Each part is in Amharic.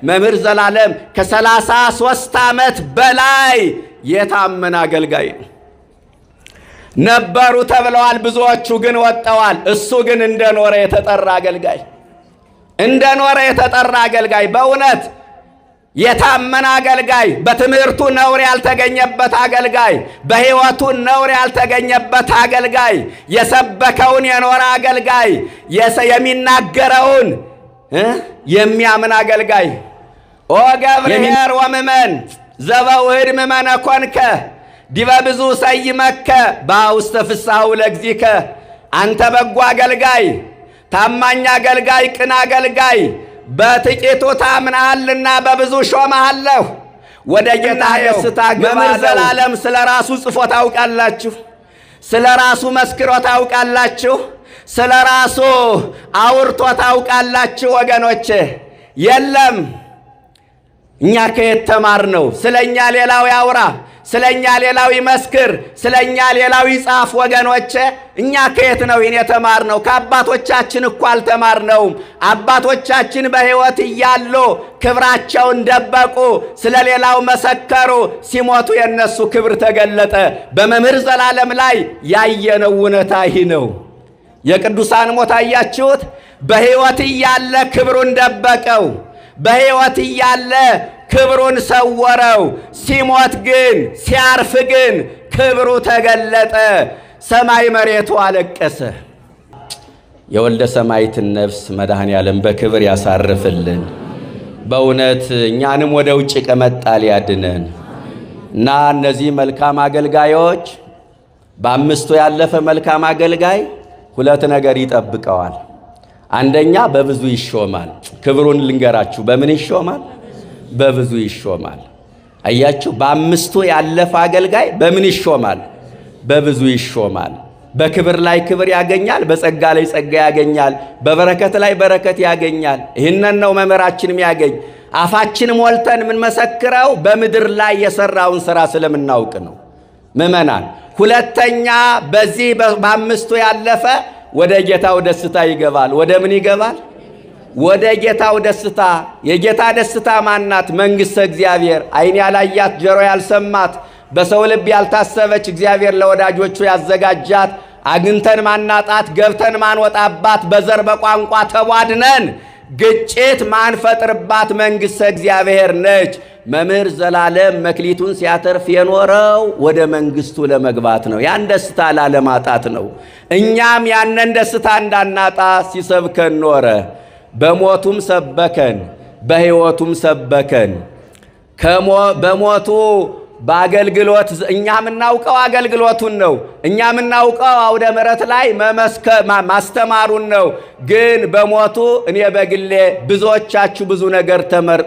መምህር ዘላለም ከ33 ዓመት በላይ የታመነ አገልጋይ ነበሩ ተብለዋል። ብዙዎቹ ግን ወጥተዋል። እሱ ግን እንደኖረ የተጠራ አገልጋይ በእውነት የታመነ አገልጋይ፣ በትምህርቱ ነውር ያልተገኘበት አገልጋይ፣ በሕይወቱ ነውር ያልተገኘበት አገልጋይ፣ የሰበከውን የኖረ አገልጋይ፣ የሚናገረውን የሚያምን አገልጋይ። ኦ ገብርኄር ወምእመን ዘበውህድ ምእመነ ኮንከ ዲበ ብዙ ሰይመከ በውስተ ፍስሐሁ ለእግዚእከ። አንተ በጎ አገልጋይ፣ ታማኝ አገልጋይ፣ ቅን አገልጋይ፣ በጥቂቱ ታምነሃልና በብዙ ሾመሃለሁ፣ ወደ ጌታ ደስታ ግባ። መምህር ዘላለም ስለ ራሱ ጽፎ ታውቃላችሁ? ስለ ራሱ መስክሮ ታውቃላችሁ? ስለ ራሱ አውርቶ ታውቃላችሁ? ወገኖቼ የለም። እኛ ከየት ተማርነው? ስለኛ ሌላው ያውራ፣ ስለኛ ሌላው ይመስክር፣ ስለኛ ሌላው ይጻፍ። ወገኖቼ እኛ ከየት ነው ይህን የተማርነው? ከአባቶቻችን እኮ አልተማርነውም። አባቶቻችን በሕይወት እያሉ ክብራቸውን ደበቁ፣ ስለ ሌላው መሰከሩ። ሲሞቱ የነሱ ክብር ተገለጠ። በመምህር ዘላለም ላይ ያየነው እውነታ ይህ ነው። የቅዱሳን ሞት አያችሁት? በሕይወት እያለ ክብሩን ደበቀው። በሕይወት እያለ ክብሩን ሰወረው። ሲሞት ግን ሲያርፍ ግን ክብሩ ተገለጠ። ሰማይ መሬቱ አለቀሰ። የወልደ ሰማዕትን ነፍስ መድኃኔ ዓለም በክብር ያሳርፍልን። በእውነት እኛንም ወደ ውጭ ከመጣል ያድነን እና እነዚህ መልካም አገልጋዮች፣ በአምስቱ ያለፈ መልካም አገልጋይ ሁለት ነገር ይጠብቀዋል። አንደኛ በብዙ ይሾማል። ክብሩን ልንገራችሁ፣ በምን ይሾማል? በብዙ ይሾማል። አያችሁ፣ በአምስቱ ያለፈ አገልጋይ በምን ይሾማል? በብዙ ይሾማል። በክብር ላይ ክብር ያገኛል፣ በጸጋ ላይ ጸጋ ያገኛል፣ በበረከት ላይ በረከት ያገኛል። ይህንን ነው መምህራችንም ያገኝ። አፋችን ሞልተን የምንመሰክረው በምድር ላይ የሰራውን ሥራ ስለምናውቅ ነው። ምእመናን፣ ሁለተኛ በዚህ በአምስቱ ያለፈ ወደ ጌታው ደስታ ይገባል። ወደ ምን ይገባል? ወደ ጌታው ደስታ። የጌታ ደስታ ማናት? መንግሥተ እግዚአብሔር። ዓይን ያላያት ጆሮ ያልሰማት በሰው ልብ ያልታሰበች እግዚአብሔር ለወዳጆቹ ያዘጋጃት፣ አግኝተን ማናጣት ገብተን ማንወጣባት፣ በዘር በቋንቋ ተቧድነን ግጭት ማንፈጥርባት መንግሥተ እግዚአብሔር ነች። መምህር ዘላለም መክሊቱን ሲያተርፍ የኖረው ወደ መንግሥቱ ለመግባት ነው። ያን ደስታ ላለማጣት ነው። እኛም ያንን ደስታ እንዳናጣ ሲሰብከን ኖረ። በሞቱም ሰበከን፣ በሕይወቱም ሰበከን። በሞቱ በአገልግሎት እኛ የምናውቀው አገልግሎቱን ነው። እኛ የምናውቀው አውደ ምሕረት ላይ ማስተማሩን ነው። ግን በሞቱ እኔ በግሌ ብዙዎቻችሁ ብዙ ነገር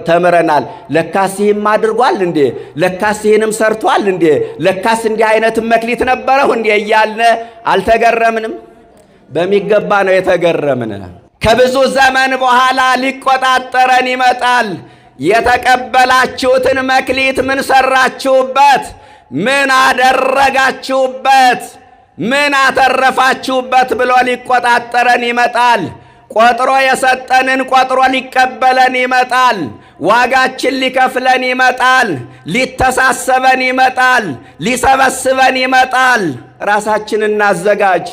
ተምረናል። ለካስ ይህም አድርጓል እንዴ? ለካስ ይህንም ሰርቷል እንዴ? ለካስ እንዲህ አይነትም መክሊት ነበረው እንዴ? እያልነ አልተገረምንም? በሚገባ ነው የተገረምነ። ከብዙ ዘመን በኋላ ሊቆጣጠረን ይመጣል። የተቀበላችሁትን መክሊት ምን ሰራችሁበት? ምን አደረጋችሁበት? ምን አተረፋችሁበት ብሎ ሊቆጣጠረን ይመጣል። ቆጥሮ የሰጠንን ቆጥሮ ሊቀበለን ይመጣል። ዋጋችን ሊከፍለን ይመጣል። ሊተሳሰበን ይመጣል። ሊሰበስበን ይመጣል። ራሳችንን እናዘጋጅ።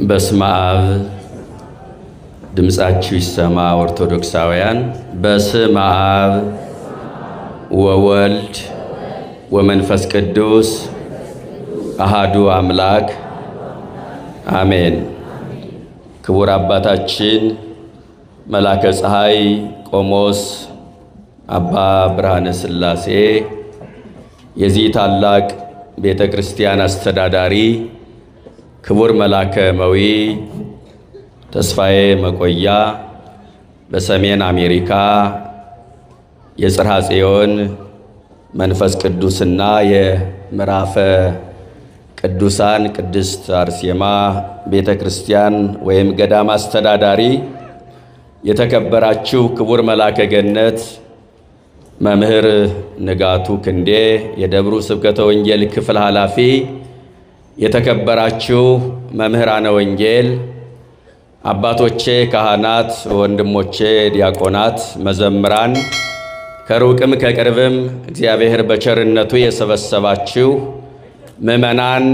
በስመ አብ ድምፃችሁ ይሰማ ኦርቶዶክሳውያን። በስመ አብ ወወልድ ወመንፈስ ቅዱስ አሃዱ አምላክ አሜን። ክቡር አባታችን መላከ ፀሐይ ቆሞስ አባ ብርሃነ ሥላሴ የዚህ ታላቅ ቤተ ክርስቲያን አስተዳዳሪ፣ ክቡር መላከ መዊ ተስፋዬ መቆያ በሰሜን አሜሪካ የጽርሐ ጽዮን መንፈስ ቅዱስና የምዕራፈ ቅዱሳን ቅድስት አርሴማ ቤተ ክርስቲያን ወይም ገዳም አስተዳዳሪ፣ የተከበራችሁ ክቡር መልአከ ገነት መምህር ንጋቱ ክንዴ የደብሩ ስብከተ ወንጌል ክፍል ኃላፊ፣ የተከበራችሁ መምህራነ ወንጌል አባቶቼ ካህናት፣ ወንድሞቼ ዲያቆናት፣ መዘምራን፣ ከሩቅም ከቅርብም እግዚአብሔር በቸርነቱ የሰበሰባችሁ ምእመናን፣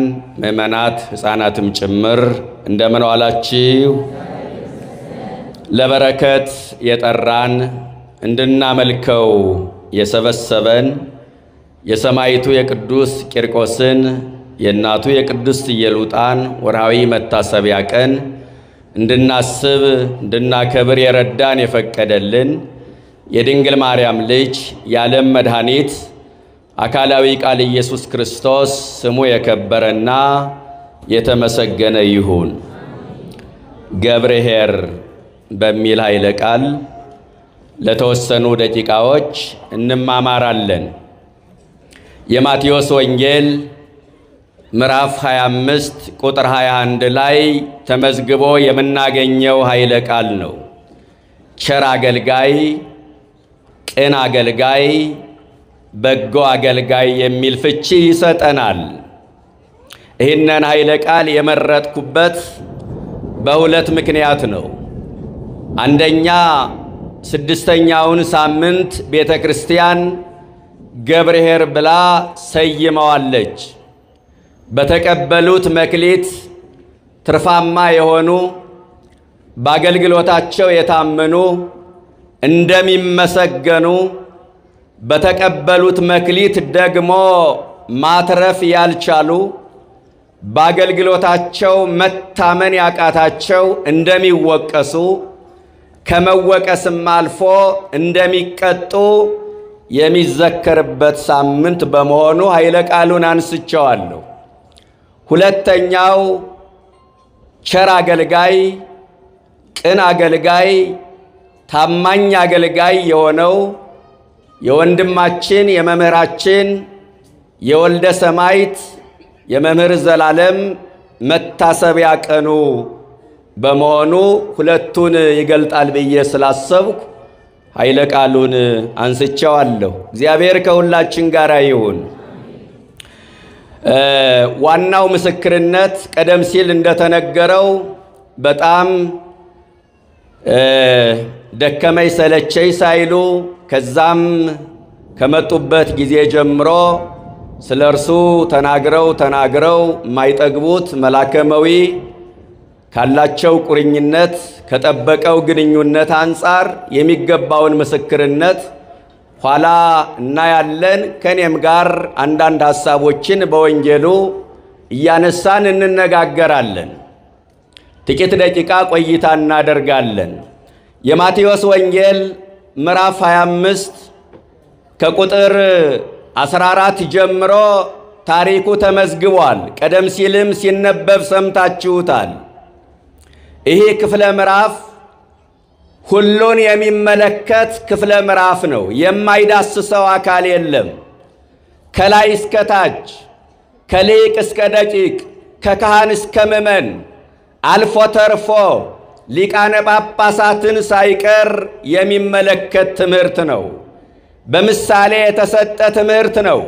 ምእመናት፣ ሕፃናትም ጭምር እንደምን ዋላችሁ? ለበረከት የጠራን እንድናመልከው የሰበሰበን የሰማዕቱ የቅዱስ ቂርቆስን የእናቱ የቅድስት ኢየሉጣን ወርሃዊ መታሰቢያ ቀን እንድናስብ እንድናከብር የረዳን የፈቀደልን የድንግል ማርያም ልጅ የዓለም መድኃኒት አካላዊ ቃል ኢየሱስ ክርስቶስ ስሙ የከበረና የተመሰገነ ይሁን። ገብርኄር በሚል ኃይለ ቃል ለተወሰኑ ደቂቃዎች እንማማራለን። የማቴዎስ ወንጌል ምዕራፍ 25 ቁጥር 21 ላይ ተመዝግቦ የምናገኘው ኃይለ ቃል ነው። ቸር አገልጋይ፣ ቅን አገልጋይ፣ በጎ አገልጋይ የሚል ፍቺ ይሰጠናል። ይህንን ኃይለ ቃል የመረጥኩበት በሁለት ምክንያት ነው። አንደኛ፣ ስድስተኛውን ሳምንት ቤተ ክርስቲያን ገብርኄር ብላ ሰይመዋለች። በተቀበሉት መክሊት ትርፋማ የሆኑ በአገልግሎታቸው የታመኑ እንደሚመሰገኑ፣ በተቀበሉት መክሊት ደግሞ ማትረፍ ያልቻሉ በአገልግሎታቸው መታመን ያቃታቸው እንደሚወቀሱ፣ ከመወቀስም አልፎ እንደሚቀጡ የሚዘከርበት ሳምንት በመሆኑ ኃይለ ቃሉን አንስቼዋለሁ። ሁለተኛው ቸር አገልጋይ፣ ቅን አገልጋይ፣ ታማኝ አገልጋይ የሆነው የወንድማችን የመምህራችን የወልደ ሰማዕት የመምህር ዘላለም መታሰቢያ ቀኑ በመሆኑ ሁለቱን ይገልጣል ብዬ ስላሰብኩ ኃይለ ቃሉን አንስቼዋለሁ። እግዚአብሔር ከሁላችን ጋር ይሁን። ዋናው ምስክርነት ቀደም ሲል እንደተነገረው በጣም ደከመኝ ሰለቸኝ ሳይሉ ከዛም ከመጡበት ጊዜ ጀምሮ ስለ እርሱ ተናግረው የማይጠግቡት መላከመዊ ካላቸው ቁርኝነት ከጠበቀው ግንኙነት አንጻር የሚገባውን ምስክርነት ኋላ እናያለን። ከኔም ጋር አንዳንድ ሐሳቦችን በወንጌሉ እያነሳን እንነጋገራለን። ጥቂት ደቂቃ ቆይታ እናደርጋለን። የማቴዎስ ወንጌል ምዕራፍ 25 ከቁጥር 14 ጀምሮ ታሪኩ ተመዝግቧል። ቀደም ሲልም ሲነበብ ሰምታችሁታል። ይህ ክፍለ ምዕራፍ ሁሉን የሚመለከት ክፍለ ምዕራፍ ነው። የማይዳስሰው አካል የለም። ከላይ እስከ ታች፣ ከሊቅ እስከ ደቂቅ፣ ከካህን እስከ ምእመን፣ አልፎ ተርፎ ሊቃነ ጳጳሳትን ሳይቀር የሚመለከት ትምህርት ነው። በምሳሌ የተሰጠ ትምህርት ነው።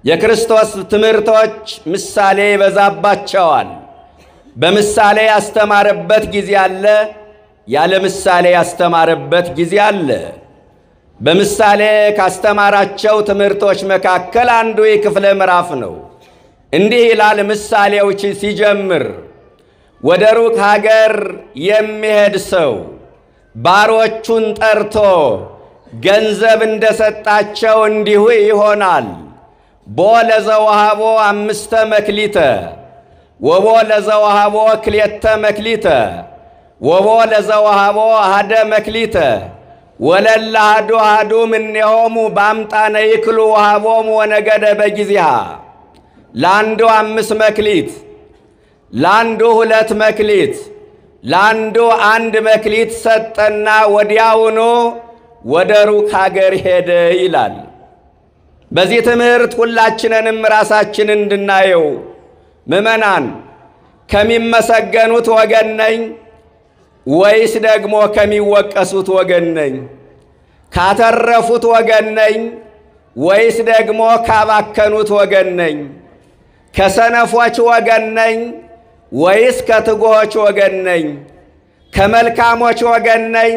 የክርስቶስ ትምህርቶች ምሳሌ ይበዛባቸዋል። በምሳሌ ያስተማረበት ጊዜ አለ፣ ያለ ምሳሌ ያስተማረበት ጊዜ አለ። በምሳሌ ካስተማራቸው ትምህርቶች መካከል አንዱ የክፍለ ምዕራፍ ነው። እንዲህ ይላል ምሳሌዎች ሲጀምር፣ ወደ ሩቅ ሀገር የሚሄድ ሰው ባሮቹን ጠርቶ ገንዘብ እንደሰጣቸው እንዲሁ ይሆናል። ቦ ለዘወሃቦ 5 መክሊተ ወቦ ለዘወሃቦ 2 መክሊተ ወቦ ለዘወሃቦ 1 መክሊተ ወለለ አሐዱ እምኔሆሙ በአምጣነ ይክሉ ወሃቦሙ ወነገደ በጊዜሃ። ለአንዱ 5 መክሊት፣ ለአንዱ 2 መክሊት፣ ለአንዱ 1 መክሊት ሰጠና ወዲያውኑ ወደ ሩቅ ሀገር ሄደ ይላል። በዚህ ትምህርት ሁላችንንም ራሳችን እንድናየው ምእመናን ከሚመሰገኑት ወገን ነኝ ወይስ ደግሞ ከሚወቀሱት ወገን ነኝ? ካተረፉት ወገን ነኝ ወይስ ደግሞ ካባከኑት ወገን ነኝ? ከሰነፎች ወገን ነኝ ወይስ ከትጉሆች ወገን ነኝ? ከመልካሞች ወገን ነኝ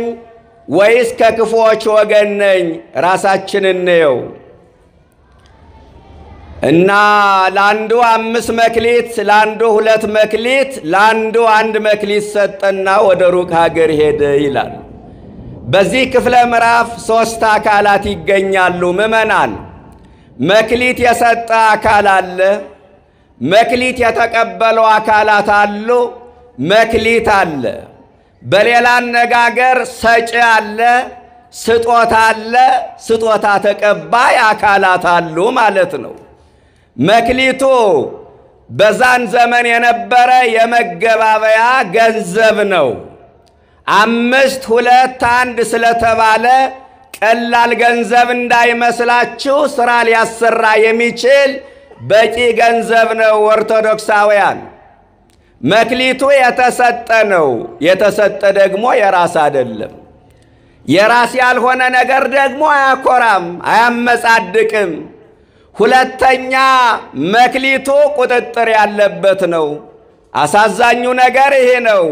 ወይስ ከክፉዎች ወገን ነኝ? ራሳችንን እንየው እና ለአንዱ 5 መክሊት፣ ለአንዱ 2 መክሊት፣ ለአንዱ 1 መክሊት ሰጠና ወደ ሩቅ ሀገር ሄደ ይላል። በዚህ ክፍለ ምዕራፍ 3 አካላት ይገኛሉ። ምእመናን መክሊት የሰጠ አካል አለ፣ መክሊት የተቀበለው አካላት አሉ፣ መክሊት አለ። በሌላ አነጋገር ሰጪ አለ፣ ስጦታ አለ፣ ስጦታ ተቀባይ አካላት አሉ ማለት ነው። መክሊቱ በዛን ዘመን የነበረ የመገባበያ ገንዘብ ነው። 5 2 1 ስለተባለ ቀላል ገንዘብ እንዳይመስላችሁ፣ ሥራ ሊያሰራ የሚችል በቂ ገንዘብ ነው። ኦርቶዶክሳውያን መክሊቱ የተሰጠ ነው። የተሰጠ ደግሞ የራስ አይደለም። የራስ ያልሆነ ነገር ደግሞ አያኮራም፣ አያመጻድቅም። ሁለተኛ መክሊቱ ቁጥጥር ያለበት ነው። አሳዛኙ ነገር ይሄ ነው።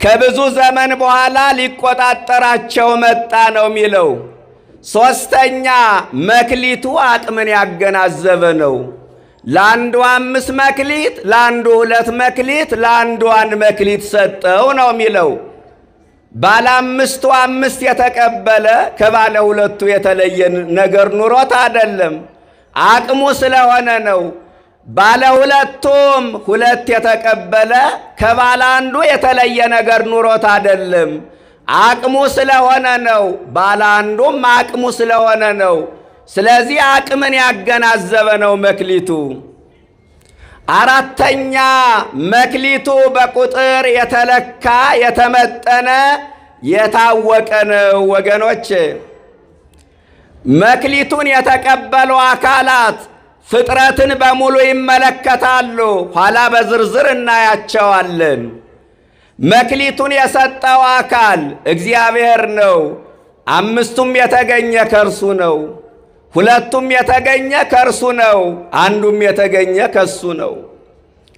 ከብዙ ዘመን በኋላ ሊቆጣጠራቸው መጣ ነው የሚለው። ሶስተኛ መክሊቱ አቅምን ያገናዘበ ነው። ለአንዱ 5 መክሊት፣ ለአንዱ 2 መክሊት፣ ለአንዱ 1 መክሊት ሰጠው ነው የሚለው። ባለ 5ቱ 5 የተቀበለ ከባለ 2ቱ የተለየ ነገር ኑሮት አይደለም፣ አቅሙ ስለሆነ ነው። ባለ 2ቱም 2 የተቀበለ ከባለ 1ዱ የተለየ ነገር ኑሮት አይደለም፣ አቅሙ ስለሆነ ነው። ባለ 1ዱም አቅሙ ስለሆነ ነው። ስለዚህ አቅምን ያገናዘበ ነው መክሊቱ። አራተኛ መክሊቱ በቁጥር የተለካ የተመጠነ የታወቀ ነው። ወገኖች መክሊቱን የተቀበሉ አካላት ፍጥረትን በሙሉ ይመለከታሉ። ኋላ በዝርዝር እናያቸዋለን። መክሊቱን የሰጠው አካል እግዚአብሔር ነው። 5ቱም የተገኘ ከእርሱ ነው። 2ቱም የተገኘ ከእርሱ ነው። 1ዱም የተገኘ ከሱ ነው።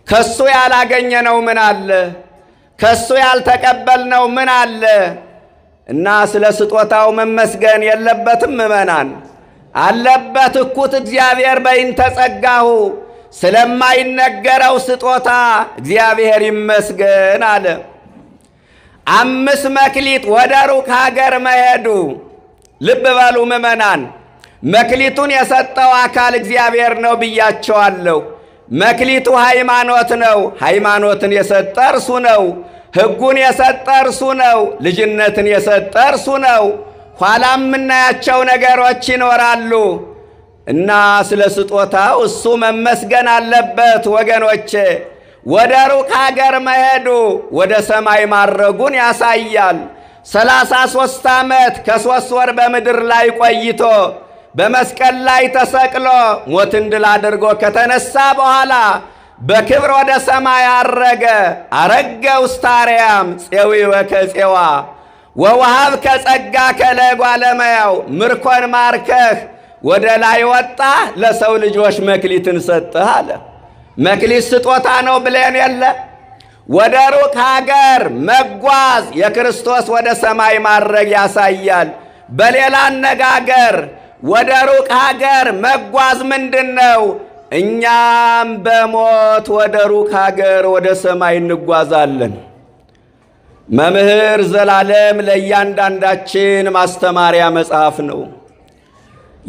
ከሱ ያላገኘነው ምን አለ? ከሱ ያልተቀበልነው ምን አለ? እና ስለ ስጦታው መመስገን የለበትም? ምእመናን አለበት። እኩት እግዚአብሔር በይንተ ጸጋሁ፣ ስለማይነገረው ስጦታ እግዚአብሔር ይመስገን አለ። 5 መክሊት ወደ ሩቅ ሀገር መሄዱ። ልብ በሉ ምእመናን፣ መክሊቱን የሰጠው አካል እግዚአብሔር ነው ብያቸዋለሁ። መክሊቱ ሃይማኖት ነው። ሃይማኖትን የሰጠ እርሱ ነው። ሕጉን የሰጠ እርሱ ነው። ልጅነትን የሰጠ እርሱ ነው። ኋላም የምናያቸው ነገሮች ይኖራሉ እና ስለ ስጦታው እሱ መመስገን አለበት። ወገኖቼ ወደ ሩቅ ሀገር መሄዱ ወደ ሰማይ ማረጉን ያሳያል። 33 ዓመት ከ3 ወር በምድር ላይ ቆይቶ በመስቀል ላይ ተሰቅሎ ሞትን ድል አድርጎ ከተነሳ በኋላ በክብር ወደ ሰማይ አረገ። አረገ ውስተ አርያም ፄዊወ ከፄዋ ወወሃብ ከጸጋ ከለጓለ እመሕያው። ምርኮን ማርከህ ወደ ላይ ወጣ፣ ለሰው ልጆች መክሊትን ሰጠህ አለ። መክሊት ስጦታ ነው ብለን የለ? ወደ ሩቅ ሀገር መጓዝ የክርስቶስ ወደ ሰማይ ማድረግ ያሳያል። በሌላ አነጋገር ወደ ሩቅ ሀገር መጓዝ ምንድን ነው? እኛም በሞት ወደ ሩቅ ሀገር ወደ ሰማይ እንጓዛለን። መምህር ዘላለም ለእያንዳንዳችን ማስተማሪያ መጽሐፍ ነው።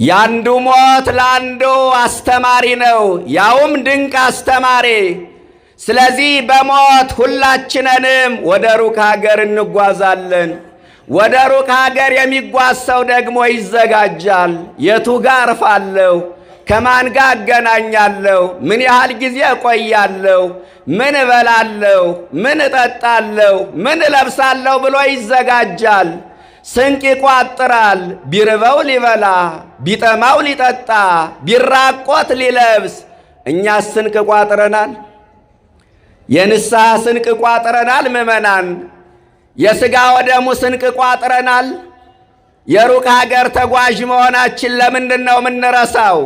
ያንዱ ሞት ለአንዱ አስተማሪ ነው፣ ያውም ድንቅ አስተማሪ። ስለዚህ በሞት ሁላችንንም ወደ ሩቅ ሀገር እንጓዛለን። ወደ ሩቅ ሀገር የሚጓዝ ሰው ደግሞ ይዘጋጃል። የቱ ጋር አርፋለሁ? ከማን ጋር አገናኛለሁ? ምን ያህል ጊዜ እቆያለሁ? ምን እበላለሁ? ምን እጠጣለሁ? ምን እለብሳለሁ ብሎ ይዘጋጃል። ስንቅ ይቋጥራል። ቢርበው ሊበላ፣ ቢጠማው ሊጠጣ፣ ቢራቆት ሊለብስ፣ እኛስ ስንቅ ቋጥረናል? የንስሐ ስንቅ ቋጥረናል? ምእመናን የሥጋ ወደሙ ስንቅ ቋጥረናል? የሩቅ ሀገር ተጓዥ መሆናችን ለምንድን ነው የምንረሳው?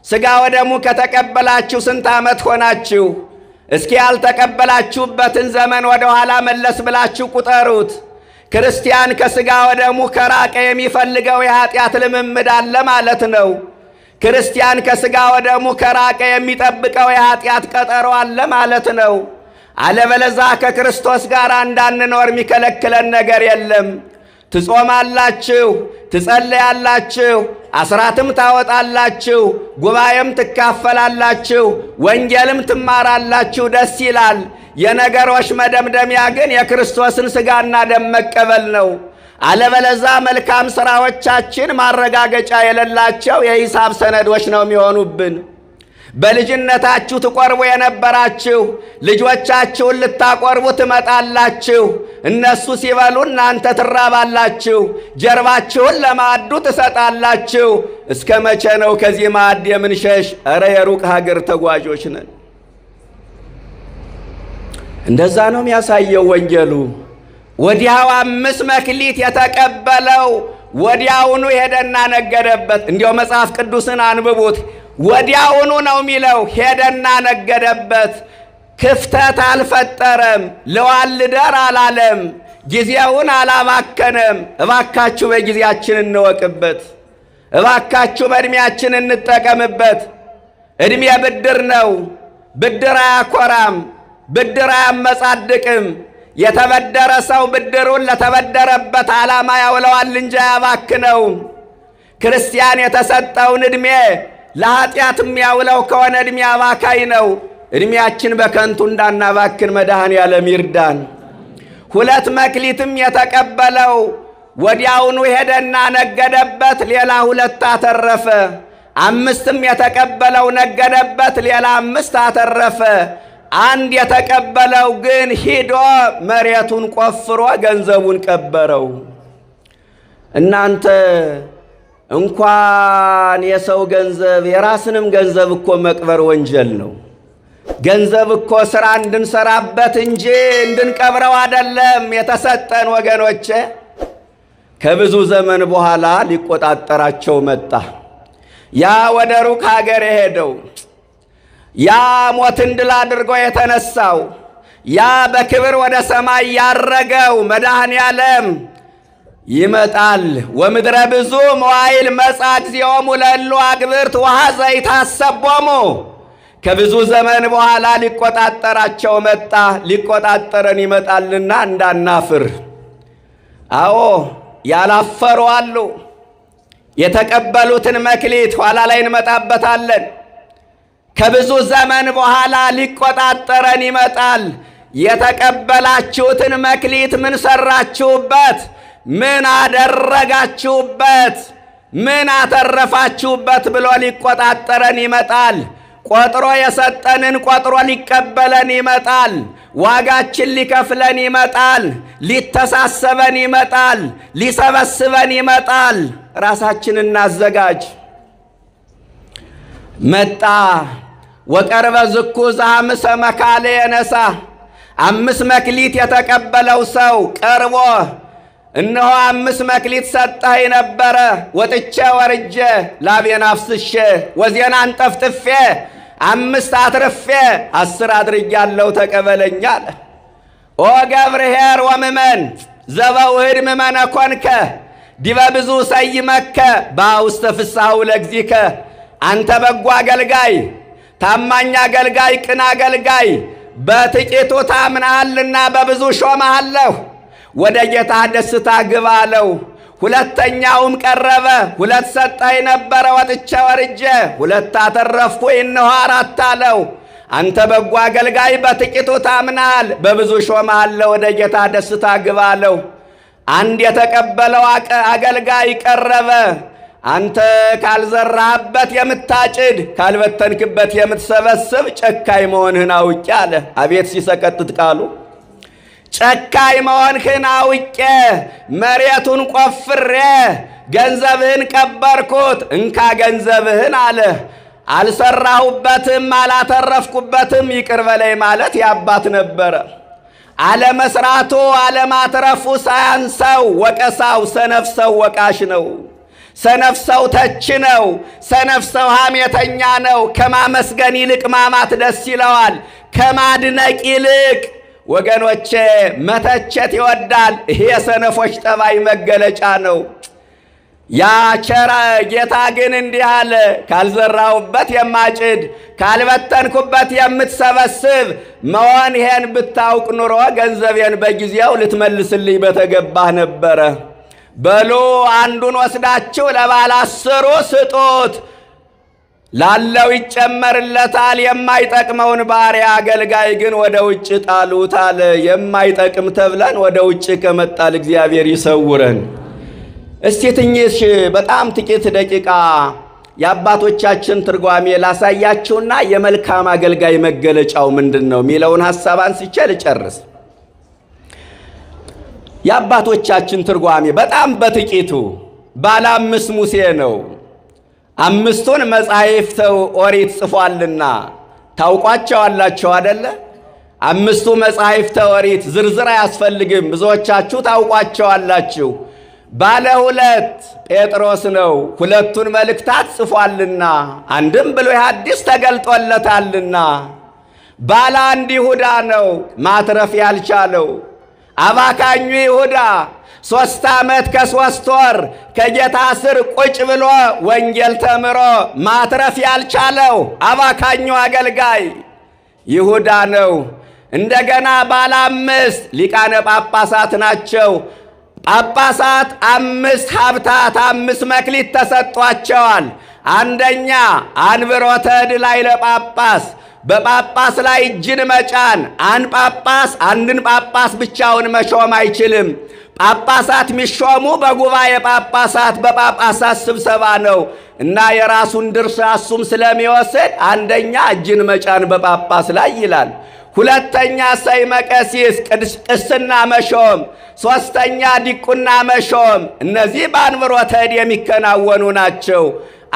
ሥጋ ወደሙ ከተቀበላችሁ ስንት ዓመት ሆናችሁ? እስኪ ያልተቀበላችሁበትን ዘመን ወደ ኋላ መለስ ብላችሁ ቁጠሩት። ክርስቲያን ከሥጋ ወደሙ ከራቀ የሚፈልገው የኃጢአት ልምምድ አለ ማለት ነው። ክርስቲያን ከሥጋ ወደሙ ከራቀ የሚጠብቀው የኃጢአት ቀጠሮ አለ ማለት ነው። አለበለዛ ከክርስቶስ ጋር እንዳንኖር የሚከለክለን ነገር የለም። ትጾማላችሁ፣ ትጸለያላችሁ፣ አስራትም ታወጣላችሁ፣ ጉባኤም ትካፈላላችሁ፣ ወንጌልም ትማራላችሁ። ደስ ይላል። የነገሮች መደምደሚያ ግን የክርስቶስን ሥጋና ደም መቀበል ነው። አለበለዛ መልካም ሥራዎቻችን ማረጋገጫ የሌላቸው የሂሳብ ሰነዶች ነው የሚሆኑብን። በልጅነታችሁ ትቆርቡ የነበራችሁ ልጆቻችሁን ልታቆርቡ ትመጣላችሁ። እነሱ ሲበሉ እናንተ ትራባላችሁ። ጀርባችሁን ለማዕዱ ትሰጣላችሁ። እስከ መቼ ነው ከዚህ ማዕድ የምንሸሽ? እረ የሩቅ ሀገር ተጓዦች ነን። እንደዛ ነው የሚያሳየው ወንጌሉ። ወዲያው 5 መክሊት የተቀበለው ወዲያውኑ ሄደና ነገደበት። እንዲያው መጽሐፍ ቅዱስን አንብቡት። ወዲያውኑ ነው የሚለው። ሄደና ነገደበት። ክፍተት አልፈጠረም። ለዋል ልደር አላለም። ጊዜውን አላባከነም። እባካችሁ በጊዜያችን እንወቅበት። እባካችሁ በዕድሜያችን እንጠቀምበት። ዕድሜ ብድር ነው። ብድር አያኮራም። ብድር አያመጻድቅም። የተበደረ ሰው ብድሩን ለተበደረበት ዓላማ ያውለዋል እንጂ አያባክነውም። ክርስቲያን የተሰጠውን ዕድሜ ለኃጢአት የሚያውለው ከሆነ ዕድሜ አባካይ ነው። ዕድሜያችን በከንቱ እንዳናባክን መድኃኔዓለም ይርዳን። 2 መክሊትም የተቀበለው ወዲያውኑ ሄደና ነገደበት፣ ሌላ 2 አተረፈ። 5ም የተቀበለው ነገደበት፣ ሌላ 5 አተረፈ። 1 የተቀበለው ግን ሂዶ መሬቱን ቆፍሮ ገንዘቡን ቀበረው። እናንተ እንኳን የሰው ገንዘብ የራስንም ገንዘብ እኮ መቅበር ወንጀል ነው። ገንዘብ እኮ ሥራ እንድንሰራበት እንጂ እንድንቀብረው አይደለም የተሰጠን። ወገኖቼ ከብዙ ዘመን በኋላ ሊቆጣጠራቸው መጣ። ያ ወደ ሩቅ ሀገር የሄደው፣ ያ ሞትን ድል አድርጎ የተነሳው፣ ያ በክብር ወደ ሰማይ ያረገው መድኃኔዓለም ይመጣል። ወምድረ ብዙ መዋዕል መጻ እግዚኦሙ ለእሉ አግብርት ወኀዘ ይታሰቦሙ። ከብዙ ዘመን በኋላ ሊቆጣጠራቸው መጣ። ሊቆጣጠረን ይመጣልና እንዳናፍር። አዎ ያላፈሩ አሉ። የተቀበሉትን መክሊት ኋላ ላይ እንመጣበታለን። ከብዙ ዘመን በኋላ ሊቆጣጠረን ይመጣል። የተቀበላችሁትን መክሊት ምን ሰራችሁበት? ምን አደረጋችሁበት? ምን አተረፋችሁበት ብሎ ሊቆጣጠረን ይመጣል። ቆጥሮ የሰጠንን ቆጥሮ ሊቀበለን ይመጣል። ዋጋችን ሊከፍለን ይመጣል። ሊተሳሰበን ይመጣል። ሊሰበስበን ይመጣል። ራሳችንን እናዘጋጅ። መጣ። ወቀርበ ዝኩ ዘሐምሰ መካለ የነሳ 5 መክሊት የተቀበለው ሰው ቀርቦ እነሆ 5 መክሊት ሰጠኸኝ ነበረ፣ ወጥቼ ወርጄ ላቤን አፍስሼ ወዜና አንጠፍጥፌ 5 አትርፌ 10 አድርጌአለሁ ተቀበለኝ አለ። ኦ ገብርኄር ወምእመን ዘበውህድ ምእመነ ኮንከ ዲበ ብዙ ሰይመከ በውስተ ፍስሐሁ ለእግዚእከ። አንተ በጎ አገልጋይ፣ ታማኝ አገልጋይ፣ ቅን አገልጋይ፣ በጥቂቱ ታምነሃልና በብዙ ሾመሃለሁ፣ ወደ ጌታ ደስታ ግባ አለው። 2ኛውም ቀረበ። 2 ሰጠኸኝ ነበረ፣ ወጥቼ ወርጄ 2 አተረፍኩ፣ እነሆ 4 አለው። አንተ በጎ አገልጋይ፣ በጥቂቱ ታምነሃል፣ በብዙ ሾመሃለሁ፣ ወደ ጌታ ደስታ ግባ አለው። 1 የተቀበለው አገልጋይ ቀረበ። አንተ ካልዘራህበት የምታጭድ ካልበተንክበት የምትሰበስብ ጨካኝ መሆንህን አውቄ አለ። አቤት ሲሰቀጥጥ ቃሉ! ጨካኝ መሆንህን አውቄ መሬቱን ቆፍሬ ገንዘብህን ቀበርኩት፣ እንካ ገንዘብህን አለ። አልሰራሁበትም አላተረፍኩበትም ይቅር በለኝ ማለት ያባት ነበረ። አለመስራቱ አለማትረፉ ሳያንሰው ወቀሳው ሰነፍ ሰው ወቃሽ ነው። ሰነፍ ሰው ተች ነው። ሰነፍ ሰው ሐሜተኛ ነው። ከማመስገን ይልቅ ማማት ደስ ይለዋል። ከማድነቅ ይልቅ ወገኖቼ መተቸት ይወዳል። ይሄ የሰነፎች ጠባይ መገለጫ ነው። ያ ቸር ጌታ ግን እንዲህ አለ፣ ካልዘራሁበት የማጭድ ካልበተንኩበት የምትሰበስብ መሆን ይሄን ብታውቅ ኑሮ ገንዘቤን በጊዜው ልትመልስልኝ በተገባህ ነበረ። በሉ አንዱን ወስዳችሁ ለባለ 10ሩ ስጡት፣ ላለው ይጨመርለታል። የማይጠቅመውን ባሪያ አገልጋይ ግን ወደ ውጭ ጣሉት አለ። የማይጠቅም ተብለን ወደ ውጭ ከመጣል እግዚአብሔር ይሰውረን። እስቲ ትንሽ በጣም ጥቂት ደቂቃ የአባቶቻችን ትርጓሜ ላሳያችሁና የመልካም አገልጋይ መገለጫው ምንድነው የሚለውን ሐሳብ አንስቼ ልጨርስ። የአባቶቻችን ትርጓሜ በጣም በጥቂቱ ባለ 5 ሙሴ ነው። 5ቱን መጻሕፍተ ኦሪት ጽፏልና ታውቋቸዋላችሁ አይደለ? 5ቱ መጻሕፍተ ኦሪት ዝርዝር አያስፈልግም፣ ብዙዎቻችሁ ታውቋቸዋላችሁ። ባለ 2 ጴጥሮስ ነው። 2ቱን መልእክታት ጽፏልና አንድም ብሉይ ሐዲስ ተገልጦለታልና። ባለ 1 ይሁዳ ነው፣ ማትረፍ ያልቻለው አባካኙ ይሁዳ 3 ዓመት ከ3 ወር ከጌታ ስር ቁጭ ብሎ ወንጌል ተምሮ ማትረፍ ያልቻለው አባካኙ አገልጋይ ይሁዳ ነው። እንደገና ባለ 5 ሊቃነ ጳጳሳት ናቸው። ጳጳሳት 5 ሀብታት 5 መክሊት ተሰጧቸዋል። አንደኛ አንብሮተ እድ ላይ ለጳጳስ፣ በጳጳስ ላይ እጅን መጫን። አንድን ጳጳስ ብቻውን መሾም አይችልም። ጳጳሳት የሚሾሙ በጉባኤ ጳጳሳት በጳጳሳት ስብሰባ ነው እና የራሱን ድርሻ እሱም ስለሚወስድ አንደኛ እጅን መጫን በጳጳስ ላይ ይላል። 2ኛ ሰይመ ቀሲስ ቅስና መሾም፣ 3ኛ ዲቁና መሾም። እነዚህ በአንብሮተ እድ የሚከናወኑ ናቸው።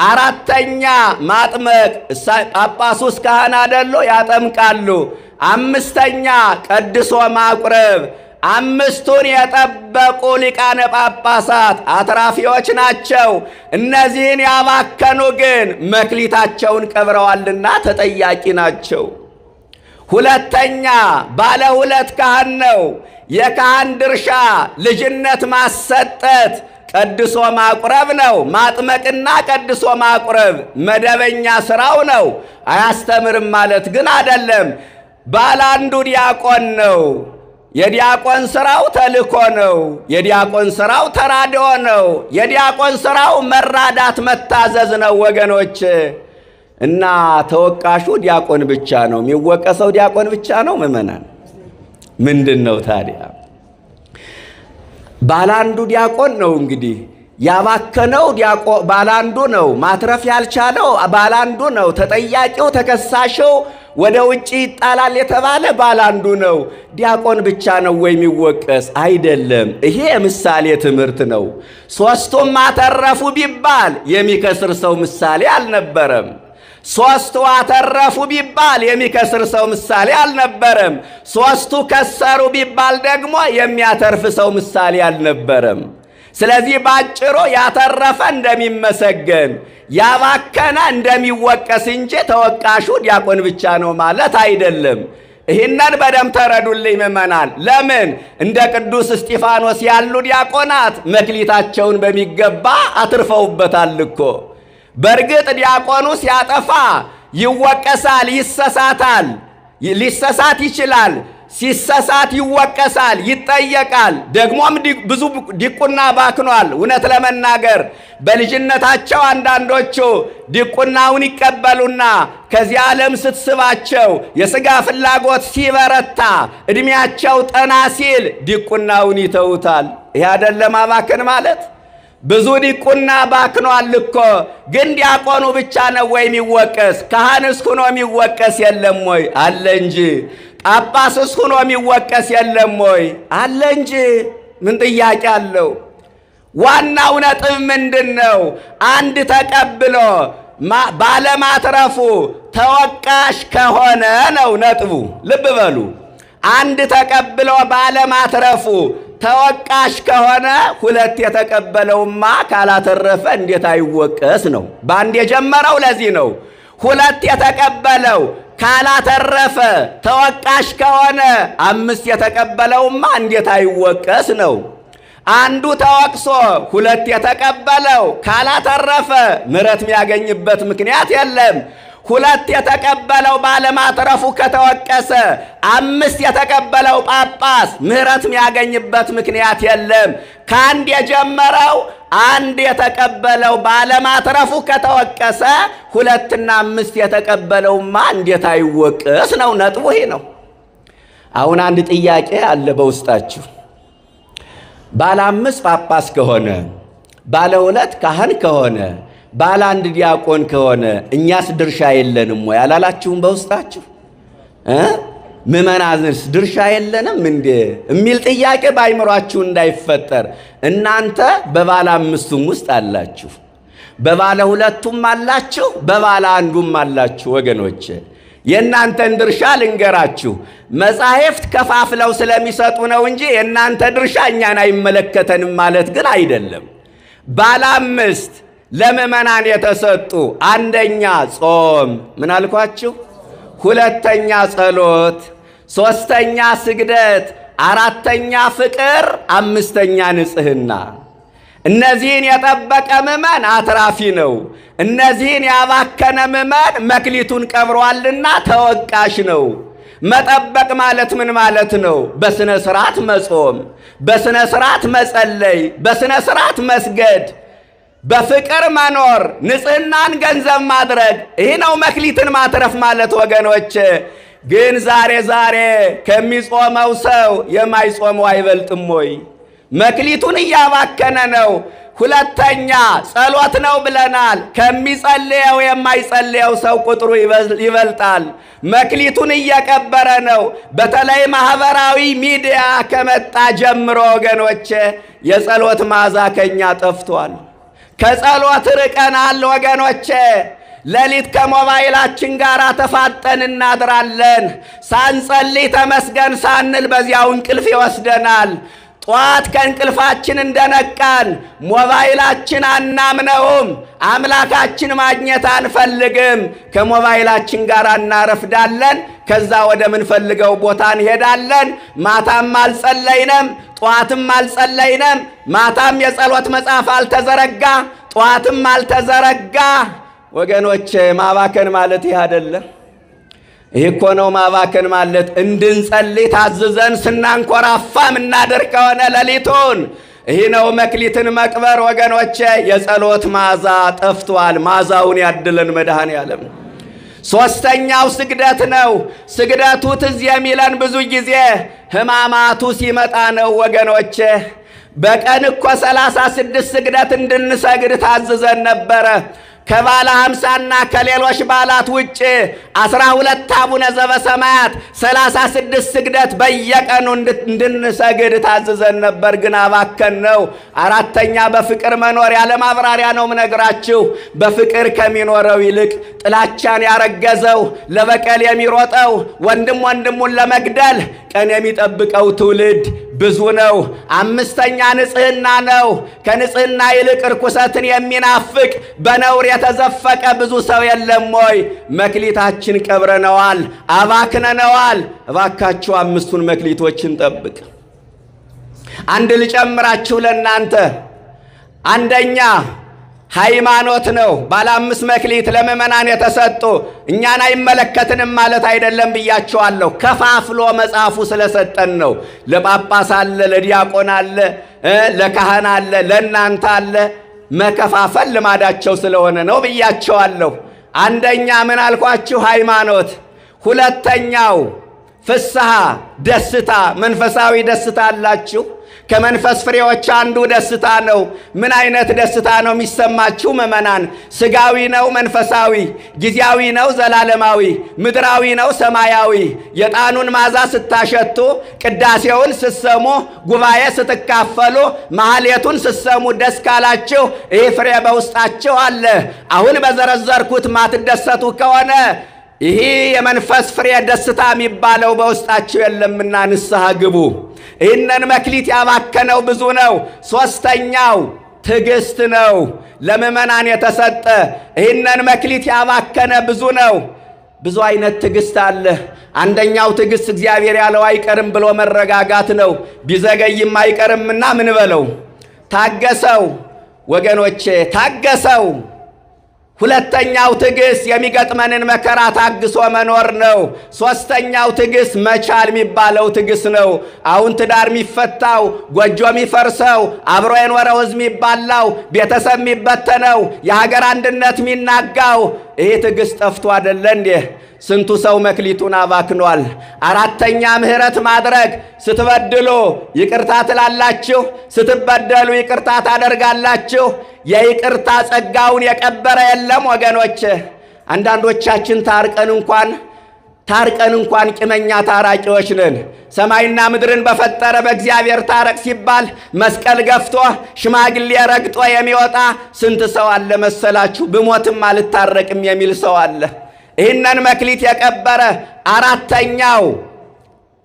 4ኛ ማጥመቅ፣ ጳጳሱስ ካህን አይደሉ? ያጠምቃሉ። 5ኛ ቀድሶ ማቁረብ። 5ቱን የጠበቁ ሊቃነ ጳጳሳት አትራፊዎች ናቸው። እነዚህን ያባከኑ ግን መክሊታቸውን ቀብረዋልና ተጠያቂ ናቸው። 2ኛ ባለ 2 ካህን ነው። የካህን ድርሻ ልጅነት ማሰጠት ቀድሶ ማቁረብ ነው። ማጥመቅና ቀድሶ ማቁረብ መደበኛ ስራው ነው። አያስተምርም ማለት ግን አይደለም። ባለ 1 ዲያቆን ነው። የዲያቆን ስራው ተልኮ ነው። የዲያቆን ስራው ተራድኦ ነው። የዲያቆን ስራው መራዳት መታዘዝ ነው ወገኖች። እና ተወቃሹ ዲያቆን ብቻ ነው፣ የሚወቀሰው ዲያቆን ብቻ ነው። ምእመናን ምንድን ነው ታዲያ? ባለ 1 ዲያቆን ነው እንግዲህ ያባከነው ባለ 1 ነው። ማትረፍ ያልቻለው ባለ 1 ነው። ተጠያቂው ተከሳሽው ወደ ውጭ ይጣላል የተባለ ባለ 1 ነው። ዲያቆን ብቻ ነው ወይ የሚወቀስ? አይደለም። ይሄ ምሳሌ ትምህርት ነው። 3ቱም አተረፉ ቢባል የሚከስር ሰው ምሳሌ አልነበረም። 3ቱ አተረፉ ቢባል የሚከስር ሰው ምሳሌ አልነበረም። 3ቱ ከሰሩ ቢባል ደግሞ የሚያተርፍ ሰው ምሳሌ አልነበረም። ስለዚህ ባጭሩ ያተረፈ እንደሚመሰገን ያባከነ እንደሚወቀስ እንጂ ተወቃሹ ዲያቆን ብቻ ነው ማለት አይደለም። ይህንን በደም ተረዱልኝ ምእመናን። ለምን እንደ ቅዱስ እስጢፋኖስ ያሉ ዲያቆናት መክሊታቸውን በሚገባ አትርፈውበታል እኮ። በእርግጥ ዲያቆኑ ሲያጠፋ ይወቀሳል፣ ይሰሳታል፣ ሊሰሳት ይችላል። ሲሰሳት ይወቀሳል፣ ይጠየቃል። ደግሞም ብዙ ዲቁና ባክኗል። እውነት ለመናገር በልጅነታቸው አንዳንዶቹ ዲቁናውን ይቀበሉና ከዚህ ዓለም ስትስባቸው የሥጋ ፍላጎት ሲበረታ ዕድሜያቸው ጠና ሲል ዲቁናውን ይተውታል። ይህ አይደለም አባክን ማለት? ብዙ ዲቁና ባክኗል እኮ። ግን ዲያቆኑ ብቻ ነው ወይ የሚወቀስ? ካህንስ ሁኖ የሚወቀስ የለም ወይ? አለ እንጂ። ጳጳስስ ሁኖ የሚወቀስ የለም ወይ? አለ እንጂ። ምን ጥያቄ አለው? ዋናው ነጥብ ምንድን ነው? አንድ ተቀብሎ ባለማትረፉ ተወቃሽ ከሆነ ነው ነጥቡ። ልብ በሉ። አንድ ተቀብሎ ባለማትረፉ ተወቃሽ ከሆነ ሁለት የተቀበለውማ ካላተረፈ እንዴት አይወቀስ ነው። በአንድ የጀመረው ለዚህ ነው። ሁለት የተቀበለው ካላተረፈ ተወቃሽ ከሆነ አምስት የተቀበለውማ እንዴት አይወቀስ ነው። አንዱ ተወቅሶ ሁለት የተቀበለው ካላተረፈ ምሕረት የሚያገኝበት ምክንያት የለም። ሁለት የተቀበለው ባለማትረፉ ከተወቀሰ አምስት የተቀበለው ጳጳስ ምሕረት የሚያገኝበት ምክንያት የለም። ከአንድ የጀመረው አንድ የተቀበለው ባለማትረፉ ከተወቀሰ ሁለትና አምስት የተቀበለውማ እንዴት አይወቀስ ነው። ነጥቡ ይሄ ነው። አሁን አንድ ጥያቄ አለ በውስጣችሁ። ባለ አምስት ጳጳስ ከሆነ፣ ባለ ሁለት ካህን ከሆነ፣ ባለ አንድ ዲያቆን ከሆነ እኛስ ድርሻ የለንም ወይ አላላችሁም? በውስጣችሁ ምእመናንስ ድርሻ የለንም እንዴ የሚል ጥያቄ በአይምሯችሁ እንዳይፈጠር፣ እናንተ በባለ አምስቱም ውስጥ አላችሁ፣ በባለ ሁለቱም አላችሁ፣ በባለ አንዱም አላችሁ። ወገኖች የእናንተን ድርሻ ልንገራችሁ። መጻሕፍት ከፋፍለው ስለሚሰጡ ነው እንጂ የእናንተ ድርሻ እኛን አይመለከተንም ማለት ግን አይደለም። ባለ አምስት ለምእመናን የተሰጡ አንደኛ ጾም፣ ምን አልኳችሁ? ሁለተኛ ጸሎት፣ ሦስተኛ ስግደት፣ አራተኛ ፍቅር፣ አምስተኛ ንጽሕና። እነዚህን የጠበቀ ምእመን አትራፊ ነው። እነዚህን ያባከነ ምእመን መክሊቱን ቀብሯልና ተወቃሽ ነው። መጠበቅ ማለት ምን ማለት ነው? በስነ ስርዓት መጾም፣ በስነ ስርዓት መጸለይ፣ በስነ ስርዓት መስገድ፣ በፍቅር መኖር፣ ንጽሕናን ገንዘብ ማድረግ። ይህ ነው መክሊትን ማትረፍ ማለት ወገኖች። ግን ዛሬ ከሚጾመው ሰው የማይጾመው አይበልጥም ወይ? መክሊቱን እያባከነ ነው። ሁለተኛ ጸሎት ነው ብለናል። ከሚጸልየው የማይጸልየው ሰው ቁጥሩ ይበልጣል። መክሊቱን እየቀበረ ነው። በተለይ ማህበራዊ ሚዲያ ከመጣ ጀምሮ ወገኖቼ የጸሎት መዓዛ ከኛ ጠፍቷል። ከጸሎት ርቀናል ወገኖቼ። ሌሊት ከሞባይላችን ጋር ተፋጠን እናድራለን። ሳንጸልይ ተመስገን ሳንል በዚያው እንቅልፍ ይወስደናል። ጧት ከእንቅልፋችን እንደነቃን ሞባይላችን አናምነውም። አምላካችን ማግኘት አንፈልግም። ከሞባይላችን ጋር እናረፍዳለን። ከዛ ወደ ምንፈልገው ቦታ እንሄዳለን። ማታም አልጸለይንም፣ ጧትም አልጸለይንም። ማታም የጸሎት መጽሐፍ አልተዘረጋ፣ ጧትም አልተዘረጋ። ወገኖቼ ማባከን ማለት ይህ አይደለም። ይህ እኮ ነው ማባከን ማለት። እንድንጸልይ ታዝዘን ስናንኮራፋ ምናደርግ ከሆነ ሌሊቱን፣ ይህ ነው መክሊትን መቅበር ወገኖቼ። የጸሎት መዓዛ ጠፍቷል። መዓዛውን ያድለን መድኃኔዓለም። ሦስተኛው ስግደት ነው። ስግደቱ ትዝ የሚለን ብዙ ጊዜ ሕማማቱ ሲመጣ ነው ወገኖቼ። በቀን እኮ 36 ስግደት እንድንሰግድ ታዝዘን ነበረ። ከባለ 50ና ከሌሎች ባላት ውጭ 12 አቡነ ዘበሰማያት 36 ስግደት በየቀኑ እንድንሰግድ ታዝዘን ነበር። ግን አባከን ነው። አራተኛ በፍቅር መኖር። ያለ ማብራሪያ ነው ምነግራችሁ። በፍቅር ከሚኖረው ይልቅ ጥላቻን ያረገዘው፣ ለበቀል የሚሮጠው፣ ወንድም ወንድሙን ለመግደል ቀን የሚጠብቀው ትውልድ ብዙ ነው። አምስተኛ ንጽሕና ነው። ከንጽሕና ይልቅ ርኩሰትን የሚናፍቅ በነውር የተዘፈቀ ብዙ ሰው የለም ወይ? መክሊታችን ቀብረነዋል፣ አባክነነዋል። እባካችሁ አምስቱን መክሊቶችን ጠብቅ። አንድ ልጨምራችሁ ለእናንተ። አንደኛ ሃይማኖት ነው። ባለ 5 መክሊት ለምእመናን የተሰጡ እኛን አይመለከትንም ማለት አይደለም ብያቸዋለሁ። ከፋፍሎ መጽሐፉ ስለሰጠን ነው። ለጳጳስ አለ፣ ለዲያቆን አለ፣ ለካህን አለ፣ ለእናንተ አለ። መከፋፈል ልማዳቸው ስለሆነ ነው ብያቸዋለሁ። አንደኛ ምን አልኳችሁ? ሃይማኖት። ሁለተኛው ፍስሐ ደስታ፣ መንፈሳዊ ደስታ አላችሁ። ከመንፈስ ፍሬዎች አንዱ ደስታ ነው። ምን አይነት ደስታ ነው የሚሰማችሁ ምእመናን? ስጋዊ ነው መንፈሳዊ? ጊዜያዊ ነው ዘላለማዊ? ምድራዊ ነው ሰማያዊ? የዕጣኑን ማዛ ስታሸቱ፣ ቅዳሴውን ስትሰሙ፣ ጉባኤ ስትካፈሉ፣ ማህሌቱን ስትሰሙ ደስ ካላችሁ ይህ ፍሬ በውስጣችሁ አለ። አሁን በዘረዘርኩት ማትደሰቱ ከሆነ ይህ የመንፈስ ፍሬ ደስታ የሚባለው በውስጣችሁ የለምና ንስሐ ግቡ። ይህንን መክሊት ያባከነው ብዙ ነው። ሦስተኛው ትዕግስት ነው ለምእመናን የተሰጠ። ይህንን መክሊት ያባከነ ብዙ ነው። ብዙ አይነት ትዕግስት አለ። አንደኛው ትዕግስት እግዚአብሔር ያለው አይቀርም ብሎ መረጋጋት ነው። ቢዘገይም አይቀርምና ምን በለው ታገሰው። ወገኖቼ ታገሰው። ሁለተኛው ትዕግስት የሚገጥመንን መከራ ታግሶ መኖር ነው። ሦስተኛው ትዕግስት መቻል የሚባለው ትዕግስት ነው። አሁን ትዳር የሚፈታው፣ ጎጆ የሚፈርሰው፣ አብሮ የኖረው ሕዝብ የሚባላው፣ ቤተሰብ የሚበተነው፣ የሀገር አንድነት የሚናጋው ይህ ትዕግስት ጠፍቶ አይደለ እንዴ? ስንቱ ሰው መክሊቱን አባክኗል። አራተኛ ምሕረት ማድረግ። ስትበድሉ ይቅርታ ትላላችሁ፣ ስትበደሉ ይቅርታ ታደርጋላችሁ። የይቅርታ ጸጋውን የቀበረ የለም ወገኖች። አንዳንዶቻችን ታርቀን እንኳን ቂመኛ ታራቂዎች ነን። ሰማይና ምድርን በፈጠረ በእግዚአብሔር ታረቅ ሲባል መስቀል ገፍቶ ሽማግሌ ረግጦ የሚወጣ ስንት ሰው አለ መሰላችሁ? ብሞትም አልታረቅም የሚል ሰው አለ። ይህንን መክሊት የቀበረ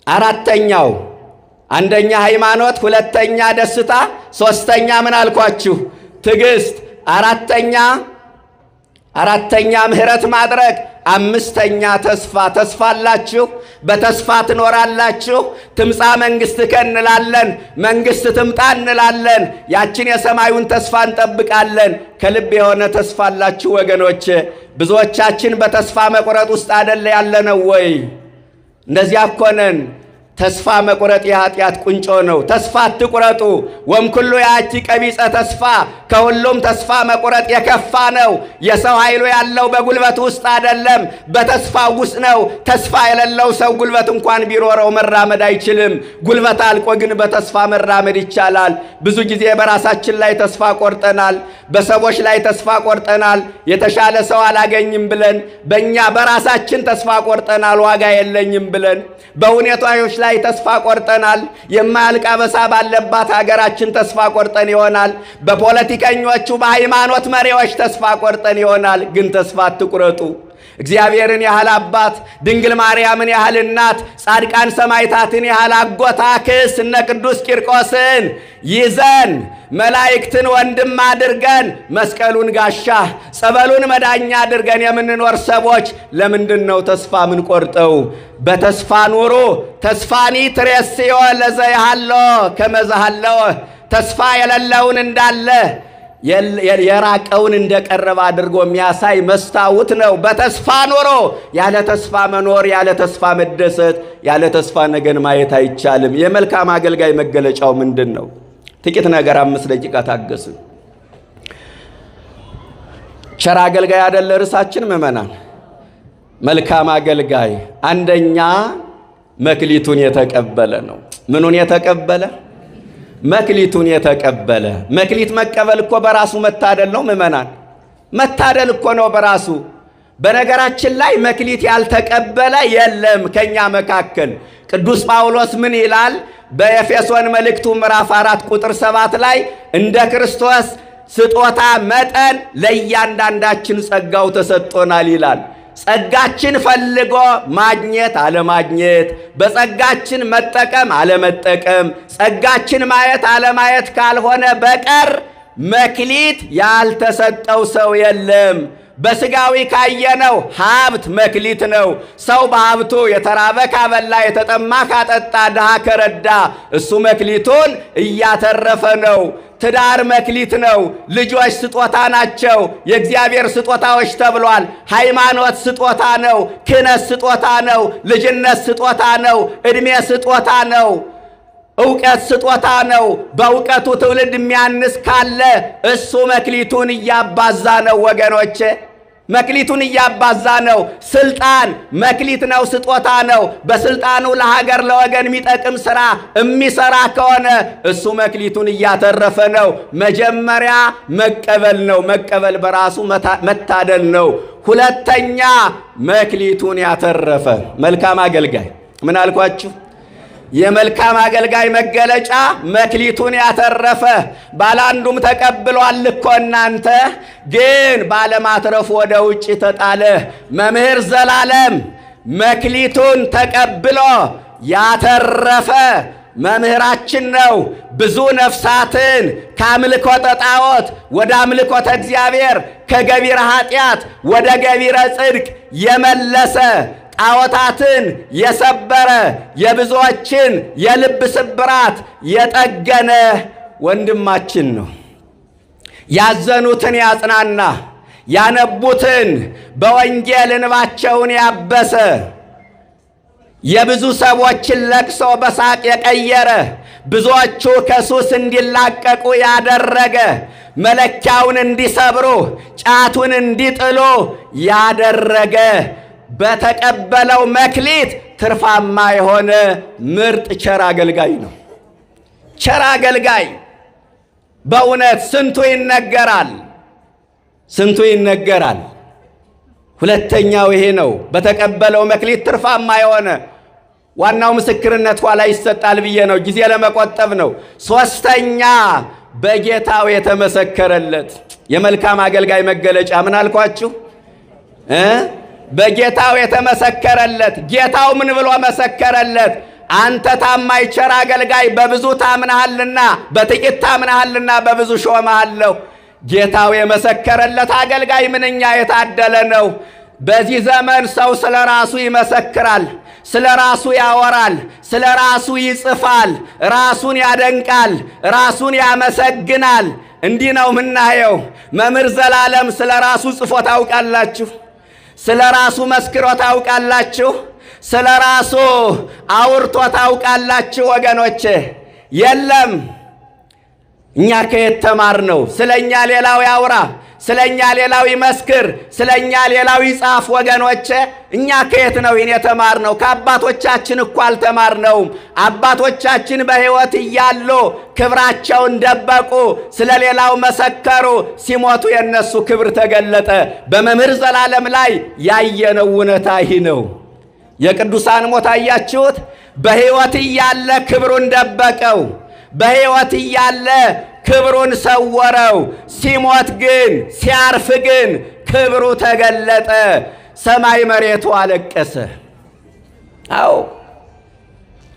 አራተኛው አንደኛ ሃይማኖት፣ ሁለተኛ ደስታ፣ ሦስተኛ ምን አልኳችሁ? ትዕግስት፣ አራተኛ ምሕረት ማድረግ፣ አምስተኛ ተስፋ። ተስፋ አላችሁ? በተስፋ ትኖራላችሁ። ትምጻ መንግሥትከ እንላለን፣ መንግሥት ትምጣ እንላለን። ያችን የሰማዩን ተስፋ እንጠብቃለን። ከልብ የሆነ ተስፋ አላችሁ ወገኖች? ብዙዎቻችን በተስፋ መቁረጥ ውስጥ አደለ ያለነው ወይ? እንደዚያ እኮ ነን። ተስፋ መቁረጥ የኃጢአት ቁንጮ ነው። ተስፋ አትቁረጡ። ወምኩሉ ያቺ ቀቢጸ ተስፋ፣ ከሁሉም ተስፋ መቁረጥ የከፋ ነው። የሰው ኃይሉ ያለው በጉልበት ውስጥ አይደለም፣ በተስፋ ውስጥ ነው። ተስፋ የሌለው ሰው ጉልበት እንኳን ቢኖረው መራመድ አይችልም። ጉልበት አልቆ ግን በተስፋ መራመድ ይቻላል። ብዙ ጊዜ በራሳችን ላይ ተስፋ ቆርጠናል፣ በሰዎች ላይ ተስፋ ቆርጠናል። የተሻለ ሰው አላገኝም ብለን በእኛ በራሳችን ተስፋ ቆርጠናል፣ ዋጋ የለኝም ብለን በሁኔታዎች ላይ ተስፋ ቆርጠናል። የማያልቅ አበሳ ባለባት ሀገራችን ተስፋ ቆርጠን ይሆናል። በፖለቲከኞቹ በሃይማኖት መሪዎች ተስፋ ቆርጠን ይሆናል። ግን ተስፋ አትቁረጡ። እግዚአብሔርን ያህል አባት፣ ድንግል ማርያምን ያህል እናት፣ ጻድቃን ሰማዕታትን ያህል አጎት አክስት እነ ቅዱስ ቂርቆስን ይዘን መላእክትን ወንድም አድርገን መስቀሉን ጋሻ ጸበሉን መዳኛ አድርገን የምንኖር ሰዎች ለምንድን ነው ተስፋ ምን ቆርጠው? በተስፋ ኑሩ። ተስፋኒ ትሬስዮ ለዘያሃሎ ከመዛሃሎ። ተስፋ የሌለውን እንዳለ የራቀውን እንደቀረበ አድርጎ የሚያሳይ መስታወት ነው። በተስፋ ኑሮ። ያለ ተስፋ መኖር፣ ያለ ተስፋ መደሰት፣ ያለ ተስፋ ነገን ማየት አይቻልም። የመልካም አገልጋይ መገለጫው ምንድን ነው? ጥቂት ነገር 5 ደቂቃ ታገሱ። ቸር አገልጋይ አይደለ ርዕሳችን ምእመናን? መልካም አገልጋይ አንደኛ መክሊቱን የተቀበለ ነው። ምኑን የተቀበለ? መክሊቱን የተቀበለ። መክሊት መቀበል እኮ በራሱ መታደል ነው ምእመናን፣ መታደል እኮ ነው በራሱ። በነገራችን ላይ መክሊት ያልተቀበለ የለም ከኛ መካከል። ቅዱስ ጳውሎስ ምን ይላል? በኤፌሶን መልእክቱ ምዕራፍ 4 ቁጥር 7 ላይ እንደ ክርስቶስ ስጦታ መጠን ለእያንዳንዳችን ጸጋው ተሰጥቶናል ይላል። ጸጋችን ፈልጎ ማግኘት አለማግኘት፣ በጸጋችን መጠቀም አለመጠቀም፣ ጸጋችን ማየት አለማየት ካልሆነ በቀር መክሊት ያልተሰጠው ሰው የለም። በስጋዊ ካየነው ሀብት መክሊት ነው። ሰው በሀብቱ የተራበ ካበላ፣ የተጠማ ካጠጣ፣ ድሃ ከረዳ እሱ መክሊቱን እያተረፈ ነው። ትዳር መክሊት ነው። ልጆች ስጦታ ናቸው፣ የእግዚአብሔር ስጦታዎች ተብሏል። ሃይማኖት ስጦታ ነው። ክህነት ስጦታ ነው። ልጅነት ስጦታ ነው። ዕድሜ ስጦታ ነው። ዕውቀት ስጦታ ነው። በእውቀቱ ትውልድ የሚያንስ ካለ እሱ መክሊቱን እያባዛ ነው ወገኖቼ። መክሊቱን እያባዛ ነው። ስልጣን መክሊት ነው፣ ስጦታ ነው። በስልጣኑ ለሀገር ለወገን የሚጠቅም ስራ የሚሰራ ከሆነ እሱ መክሊቱን እያተረፈ ነው። መጀመሪያ መቀበል ነው። መቀበል በራሱ መታደል ነው። ሁለተኛ መክሊቱን ያተረፈ መልካም አገልጋይ። ምን አልኳችሁ? የመልካም አገልጋይ መገለጫ መክሊቱን ያተረፈ። ባላንዱም ተቀብሏል እኮ እናንተ ግን ባለማትረፉ ወደ ውጭ ተጣለ። መምህር ዘላለም መክሊቱን ተቀብሎ ያተረፈ መምህራችን ነው። ብዙ ነፍሳትን ከአምልኮተ ጣዖት ወደ አምልኮተ እግዚአብሔር፣ ከገቢረ ኃጢአት ወደ ገቢረ ጽድቅ የመለሰ ጣዖታትን የሰበረ የብዙዎችን የልብ ስብራት የጠገነ ወንድማችን ነው። ያዘኑትን ያጽናና፣ ያነቡትን በወንጌል እንባቸውን ያበሰ፣ የብዙ ሰዎችን ለቅሶ በሳቅ የቀየረ፣ ብዙዎቹ ከሱስ እንዲላቀቁ ያደረገ፣ መለኪያውን እንዲሰብሩ ጫቱን እንዲጥሉ ያደረገ፣ በተቀበለው መክሊት ትርፋማ የሆነ ምርጥ ቸር አገልጋይ ነው። ቸር አገልጋይ በእውነት ስንቱ ይነገራል፣ ስንቱ ይነገራል። ሁለተኛው ይሄ ነው። በተቀበለው መክሊት ትርፋማ የሆነ ዋናው ምስክርነት ኋላ ይሰጣል ብዬ ነው፣ ጊዜ ለመቆጠብ ነው። ሶስተኛ በጌታው የተመሰከረለት የመልካም አገልጋይ መገለጫ ምን አልኳችሁ? በጌታው የተመሰከረለት። ጌታው ምን ብሎ መሰከረለት? አንተ ታማኝ ቸር አገልጋይ በብዙ ታምነሃልና በጥቂት ታምነሃልና በብዙ ሾመሃለሁ። ጌታው የመሰከረለት አገልጋይ ምንኛ የታደለ ነው። በዚህ ዘመን ሰው ስለ ራሱ ይመሰክራል፣ ስለ ራሱ ያወራል፣ ስለ ራሱ ይጽፋል፣ ራሱን ያደንቃል፣ ራሱን ያመሰግናል። እንዲህ ነው ምናየው። መምህር ዘላለም ስለ ራሱ ጽፎ ታውቃላችሁ? ስለ ራሱ መስክሮ ታውቃላችሁ? ስለ ራሱ አውርቶ ታውቃላችሁ? ወገኖቼ የለም። እኛ ከየት ተማርነው? ስለኛ ሌላው ያውራ፣ ስለኛ ሌላው ይመስክር፣ ስለኛ ሌላው ይጻፍ። ወገኖቼ እኛ ከየት ነው ይህን የተማርነው? ከአባቶቻችን እኮ አልተማርነውም። አባቶቻችን በሕይወት እያሉ ክብራቸውን ደበቁ፣ ስለ ሌላው መሰከሩ። ሲሞቱ የነሱ ክብር ተገለጠ። በመምህር ዘላለም ላይ ያየነው እውነታ ይህ ነው። የቅዱሳን ሞት አያችሁት? በሕይወት እያለ ክብሩን ደበቀው፣ በሕይወት እያለ ክብሩን ሰወረው። ሲሞት ግን ሲያርፍ ግን ክብሩ ተገለጠ። ሰማይ መሬቱ አለቀሰ። አዎ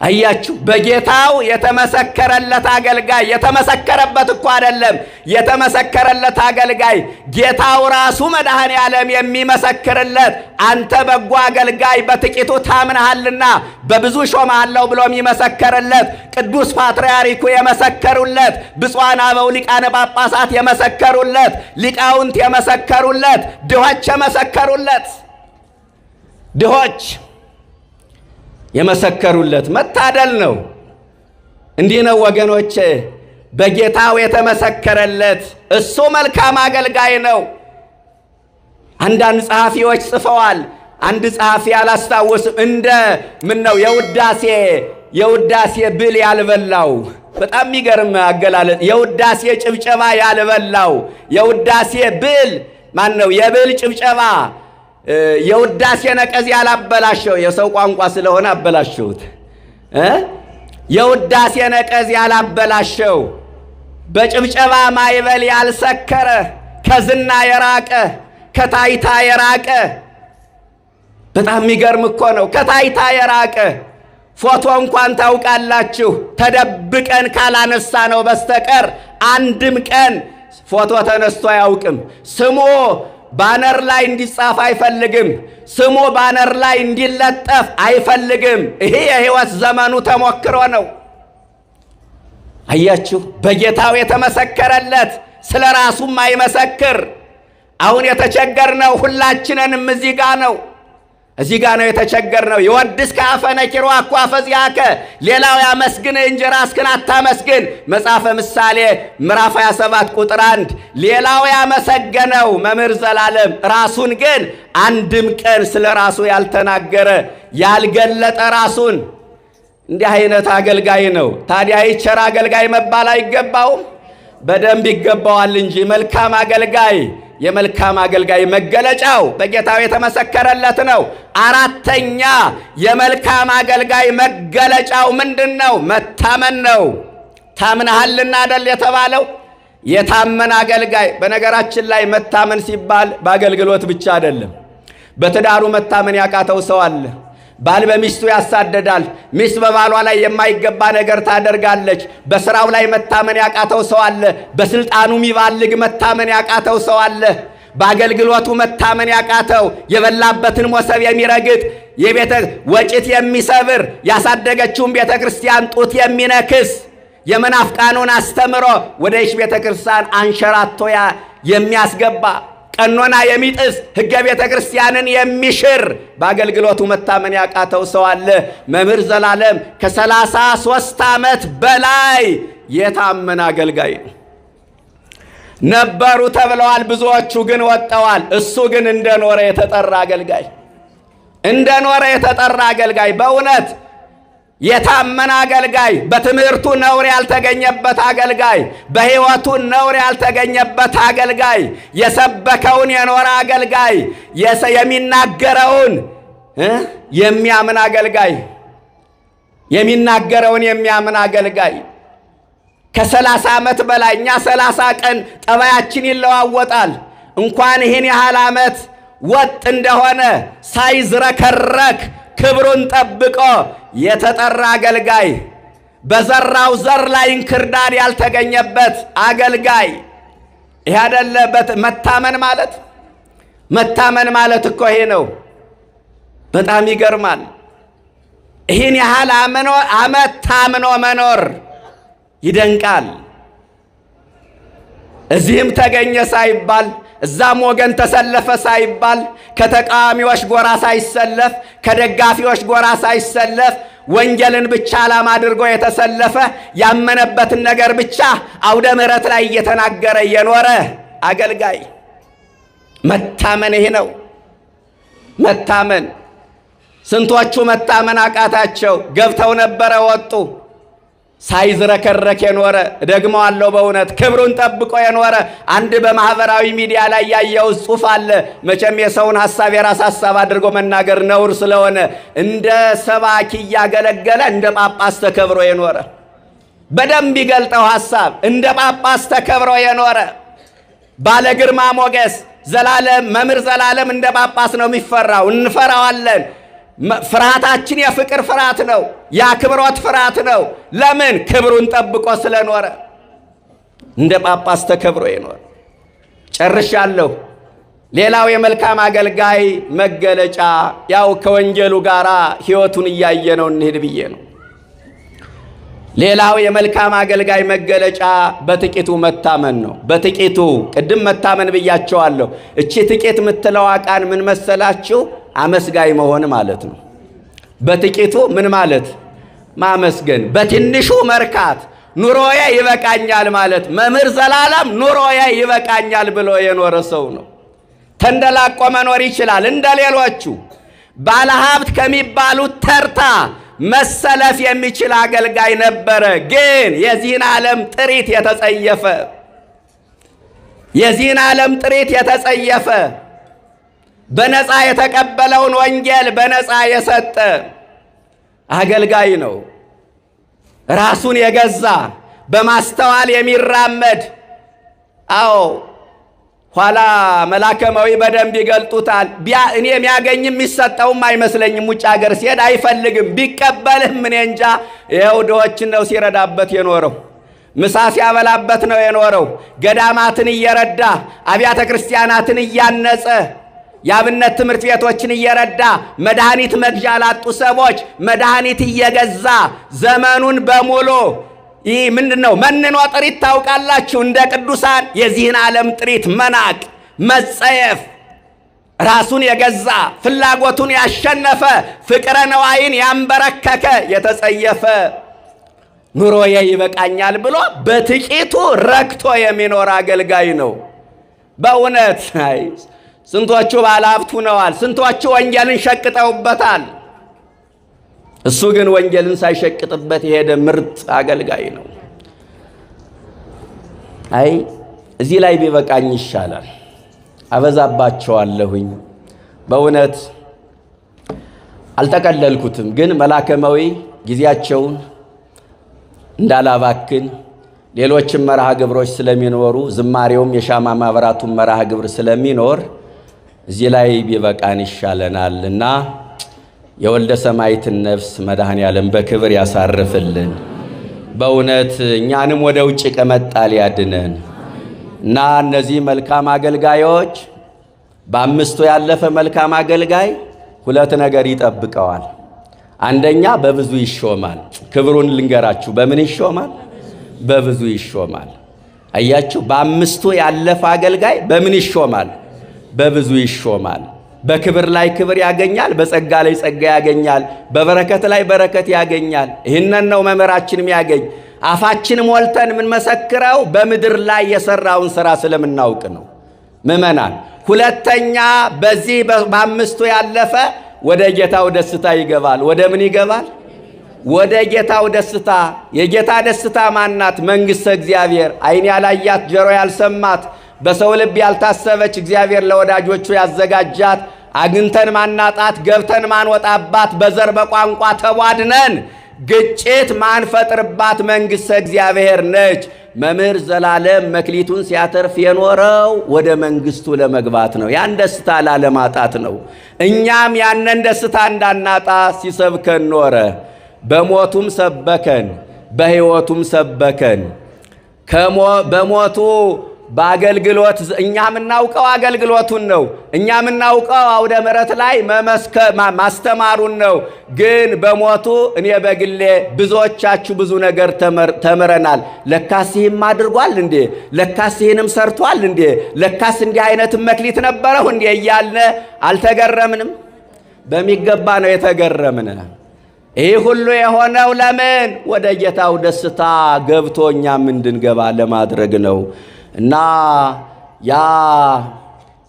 አያችሁ፣ በጌታው የተመሰከረለት አገልጋይ። የተመሰከረበት እኮ አይደለም፣ የተመሰከረለት አገልጋይ ጌታው ራሱ መድኃኔ ዓለም የሚመሰክርለት፣ አንተ በጎ አገልጋይ በጥቂቱ ታምነሃልና በብዙ ሾመሃለሁ ብሎ የሚመሰክርለት፣ ቅዱስ ፓትርያርኩ የመሰከሩለት፣ ብፁዓን አበው ሊቃነ ጳጳሳት የመሰከሩለት፣ ሊቃውንት የመሰከሩለት፣ ድሆች የመሰከሩለት፣ ድሆች የመሰከሩለት መታደል ነው። እንዲህ ነው ወገኖቼ፣ በጌታው የተመሰከረለት እሱ መልካም አገልጋይ ነው። አንዳንድ ጸሐፊዎች ጽፈዋል። አንድ ጸሐፊ አላስታውስም፣ እንደ ምን ነው የውዳሴ ብል ያልበላው፣ በጣም የሚገርም አገላለጽ። የውዳሴ ጭብጨባ ያልበላው፣ የውዳሴ ብል ማን ነው? የብል ጭብጨባ የውዳሴ ነቀዝ ያላበላሸው፣ የሰው ቋንቋ ስለሆነ አበላሸሁት። የውዳሴ ነቀዝ ያላበላሸው፣ በጭብጨባ ማይበል ያልሰከረ፣ ከዝና የራቀ፣ ከታይታ የራቀ። በጣም የሚገርም እኮ ነው። ከታይታ የራቀ ፎቶ እንኳን ታውቃላችሁ፣ ተደብቀን ካላነሳ ነው በስተቀር አንድም ቀን ፎቶ ተነስቶ አያውቅም። ስሙ ባነር ላይ እንዲጻፍ አይፈልግም። ስሙ ባነር ላይ እንዲለጠፍ አይፈልግም። ይሄ የሕይወት ዘመኑ ተሞክሮ ነው። አያችሁ፣ በጌታው የተመሰከረለት ስለ ራሱም አይመሰክር። አሁን የተቸገርነው ሁላችንንም እዚህ ጋር ነው። እዚህ ጋር ነው የተቸገርነው። ይወድስ ከአፈነኪሮ አኳ ፈዚያከ ሌላው ያመስግን እንጂ ራስህን አታመስግን። መጽሐፈ ምሳሌ ምዕራፍ 27 ቁጥር 1 ሌላው ያመሰገነው መምህር ዘላለም ራሱን ግን አንድም ቀን ስለ ራሱ ያልተናገረ ያልገለጠ ራሱን እንዲህ አይነት አገልጋይ ነው። ታዲያ ይቸር አገልጋይ መባል አይገባውም? በደንብ ይገባዋል እንጂ። መልካም አገልጋይ የመልካም አገልጋይ መገለጫው በጌታው የተመሰከረለት ነው። አራተኛ የመልካም አገልጋይ መገለጫው ምንድነው? መታመን ነው። ታምነሃልና አይደል የተባለው? የታመን አገልጋይ። በነገራችን ላይ መታመን ሲባል በአገልግሎት ብቻ አይደለም። በትዳሩ መታመን ያቃተው ሰው አለ። ባል በሚስቱ ያሳደዳል። ሚስት በባሏ ላይ የማይገባ ነገር ታደርጋለች። በስራው ላይ መታመን ያቃተው ሰው አለ። በስልጣኑ ሚባልግ መታመን ያቃተው ሰው አለ። በአገልግሎቱ መታመን ያቃተው የበላበትን ሞሰብ የሚረግጥ የቤተ ወጭት የሚሰብር ያሳደገችውን ቤተ ክርስቲያን ጡት የሚነክስ የመናፍቃኑን አስተምሮ ወደ ይሽ ቤተ ክርስቲያን አንሸራቶ የሚያስገባ ቀኖና የሚጥስ ሕገ ቤተ ክርስቲያንን የሚሽር በአገልግሎቱ መታመን ያቃተው ሰው አለ። መምህር ዘላለም ከ33 ዓመት በላይ የታመነ አገልጋይ ነበሩ ተብለዋል። ብዙዎቹ ግን ወጥተዋል። እሱ ግን እንደኖረ የተጠራ አገልጋይ በእውነት የታመነ አገልጋይ፣ በትምህርቱ ነውር ያልተገኘበት አገልጋይ፣ በሕይወቱ ነውር ያልተገኘበት አገልጋይ፣ የሰበከውን የኖረ አገልጋይ፣ የሚናገረውን የሚያምን አገልጋይ ከ30 ዓመት በላይ እኛ 30 ቀን ጠባያችን ይለዋወጣል። እንኳን ይህን ያህል ዓመት ወጥ እንደሆነ ሳይዝረከረክ ክብሩን ጠብቆ የተጠራ አገልጋይ፣ በዘራው ዘር ላይ እንክርዳድ ያልተገኘበት አገልጋይ። ይህ አይደለበት መታመን ማለት እኮ ይሄ ነው። በጣም ይገርማል። ይህን ያህል ዓመት ታምኖ መኖር ይደንቃል። እዚህም ተገኘ ሳይባል እዛም ወገን ተሰለፈ ሳይባል ከተቃዋሚዎች ጎራ ሳይሰለፍ ከደጋፊዎች ጎራ ሳይሰለፍ ወንጌልን ብቻ ዓላማ አድርጎ የተሰለፈ ያመነበትን ነገር ብቻ አውደ ምሕረት ላይ እየተናገረ የኖረ አገልጋይ። መታመን ይሄ ነው። መታመን ስንቶቹ መታመን አቃታቸው። ገብተው ነበረ ወጡ። ሳይዝረከረክ የኖረ ደግመዋለሁ፣ በእውነት ክብሩን ጠብቆ የኖረ አንድ በማህበራዊ ሚዲያ ላይ ያየው ጽሑፍ አለ። መቼም የሰውን ሐሳብ የራስ ሐሳብ አድርጎ መናገር ነውር ስለሆነ እንደ ሰባኪ እያገለገለ እንደ ጳጳስ ተከብሮ የኖረ በደንብ ይገልጠው ሐሳብ እንደ ጳጳስ ተከብሮ የኖረ ባለ ግርማ ሞገስ ዘላለም መምህር ዘላለም እንደ ጳጳስ ነው የሚፈራው። እንፈራዋለን። ፍርሃታችን የፍቅር ፍርሃት ነው፣ የአክብሮት ፍርሃት ነው። ለምን? ክብሩን ጠብቆ ስለኖረ እንደ ጳጳስ ተከብሮ የኖረ። ጨርሻለሁ። ሌላው የመልካም አገልጋይ መገለጫ ያው ከወንጌሉ ጋር ሕይወቱን እያየ ነው እንሂድ ብዬ ነው። ሌላው የመልካም አገልጋይ መገለጫ በጥቂቱ መታመን ነው። በጥቂቱ ቅድም መታመን ብያቸዋለሁ። እቺ ጥቂት የምትለው ቃል ምን መሰላችሁ? አመስጋኝ መሆን ማለት ነው። በጥቂቱ ምን ማለት? ማመስገን። በትንሹ መርካት፣ ኑሮዬ ይበቃኛል ማለት። መምህር ዘላለም ኑሮዬ ይበቃኛል ብሎ የኖረ ሰው ነው። ተንደላቆ መኖር ይችላል። እንደ ሌሎቹ ባለሀብት ከሚባሉት ተርታ መሰለፍ የሚችል አገልጋይ ነበረ። ግን የዚህን ዓለም ጥሪት የተጸየፈ በነፃ የተቀበለውን ወንጌል በነፃ የሰጠ አገልጋይ ነው። ራሱን የገዛ በማስተዋል የሚራመድ። አዎ ኋላ መላከማዊ በደንብ ይገልጡታል። እኔ የሚያገኝም የሚሰጠውም አይመስለኝም። ውጭ ሀገር ሲሄድ አይፈልግም። ቢቀበልህም እኔ እንጃ። ይኸው ድሆችን ነው ሲረዳበት የኖረው። ምሳ ሲያበላበት ነው የኖረው። ገዳማትን እየረዳ አብያተ ክርስቲያናትን እያነጸ የአብነት ትምህርት ቤቶችን እየረዳ መድኃኒት መግዣ ላጡ ሰዎች መድኃኒት እየገዛ ዘመኑን በሙሉ ይህ ምንድነው? መንኖ ጥሪት ታውቃላችሁ? እንደ ቅዱሳን የዚህን ዓለም ጥሪት መናቅ፣ መጸየፍ፣ ራሱን የገዛ ፍላጎቱን ያሸነፈ ፍቅረ ነዋይን ያንበረከከ የተጸየፈ ኑሮዬ ይበቃኛል ብሎ በጥቂቱ ረክቶ የሚኖር አገልጋይ ነው። በእውነት ስንቶቹ ባለሀብት ሆነዋል፣ ስንቶቹ ወንጌልን ሸቅጠውበታል። እሱ ግን ወንጌልን ሳይሸቅጥበት የሄደ ምርጥ አገልጋይ ነው። እዚህ ላይ ቢበቃኝ ይሻላል፣ አበዛባቸዋለሁኝ። በእውነት አልጠቀለልኩትም፣ ግን መላከማዊ ጊዜያቸውን እንዳላባክን ሌሎችም መርሃ ግብሮች ስለሚኖሩ ዝማሬውም የሻማ ማብራቱም መርሃ ግብር ስለሚኖር እዚህ ላይ ቢበቃን ይሻለናልና የወልደ ሰማዕትን ነፍስ መድኃኔ ዓለም በክብር ያሳርፍልን። በእውነት እኛንም ወደ ውጭ ከመጣል ያድነን እና እነዚህ መልካም አገልጋዮች በአምስቱ ያለፈ መልካም አገልጋይ ሁለት ነገር ይጠብቀዋል። አንደኛ በብዙ ይሾማል። ክብሩን ልንገራችሁ፣ በምን ይሾማል? በብዙ ይሾማል። አያችሁ፣ በአምስቱ ያለፈ አገልጋይ በምን ይሾማል? በብዙ ይሾማል። በክብር ላይ ክብር ያገኛል፣ በጸጋ ላይ ጸጋ ያገኛል፣ በበረከት ላይ በረከት ያገኛል። ይህንን ነው መምህራችንም ያገኝ። አፋችን ሞልተን የምንመሰክረው በምድር ላይ የሰራውን ሥራ ስለምናውቅ ነው ምእመናን። ሁለተኛ በዚህ በአምስቱ ያለፈ ወደ ጌታው ደስታ ይገባል። ወደ ምን ይገባል? ወደ ጌታው ደስታ። የጌታ ደስታ ማናት? መንግሥተ እግዚአብሔር። ዓይን ያላያት ጆሮ ያልሰማት በሰው ልብ ያልታሰበች እግዚአብሔር ለወዳጆቹ ያዘጋጃት አግኝተን ማናጣት ገብተን ማንወጣባት በዘር በቋንቋ ተቧድነን ግጭት ማንፈጥርባት መንግሥተ እግዚአብሔር ነች። መምህር ዘላለም መክሊቱን ሲያተርፍ የኖረው ወደ መንግሥቱ ለመግባት ነው። ያን ደስታ ላለማጣት ነው። እኛም ያንን ደስታ እንዳናጣ ሲሰብከን ኖረ። በሞቱም ሰበከን፣ በሕይወቱም ሰበከን። በሞቱ በአገልግሎት እኛ የምናውቀው አገልግሎቱን ነው። እኛ የምናውቀው አውደ ምሕረት ላይ ማስተማሩን ነው። ግን በሞቱ እኔ በግሌ ብዙዎቻችሁ ብዙ ነገር ተምረናል። ለካስ ይህም አድርጓል እንዴ? ለካስ ይህንም ሰርቷል እንዴ? ለካስ እንዲህ አይነት መክሊት ነበረው እንዴ? እያልነ አልተገረምንም? በሚገባ ነው የተገረምነ። ይህ ሁሉ የሆነው ለምን? ወደ ጌታው ደስታ ገብቶ እኛም እንድንገባ ለማድረግ ነው። እና ያ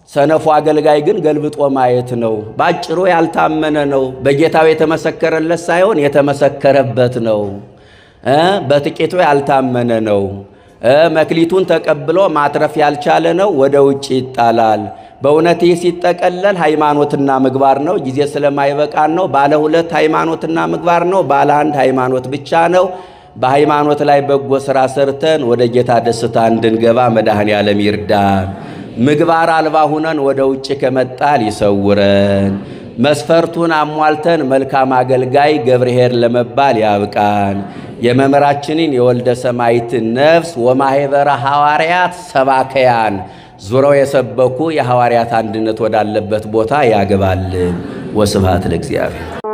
ሰነፉ አገልጋይ ግን ገልብጦ ማየት ነው። ባጭሩ ያልታመነ ነው። በጌታው የተመሰከረለት ሳይሆን የተመሰከረበት ነው። በጥቂቱ ያልታመነ ነው። መክሊቱን ተቀብሎ ማትረፍ ያልቻለ ነው። ወደ ውጭ ይጣላል። በእውነት ይህ ሲጠቀለል ሃይማኖትና ምግባር ነው። ጊዜ ስለማይበቃን ነው። ባለ ሁለት ሃይማኖትና ምግባር ነው። ባለ አንድ ሃይማኖት ብቻ ነው። በሃይማኖት ላይ በጎ ሥራ ሰርተን ወደ ጌታ ደስታ እንድንገባ መድኃኔ ዓለም ይርዳን። ምግባር አልባ ሁነን ወደ ውጭ ከመጣል ይሰውረን። መስፈርቱን አሟልተን መልካም አገልጋይ ገብርኄር ለመባል ያብቃን። የመምህራችንን የወልደ ሰማዕትን ነፍስ ወማኅበረ ሐዋርያት ሰባከያን ዙረው የሰበኩ የሐዋርያት አንድነት ወዳለበት ቦታ ያግባልን። ወስብሐት ለእግዚአብሔር።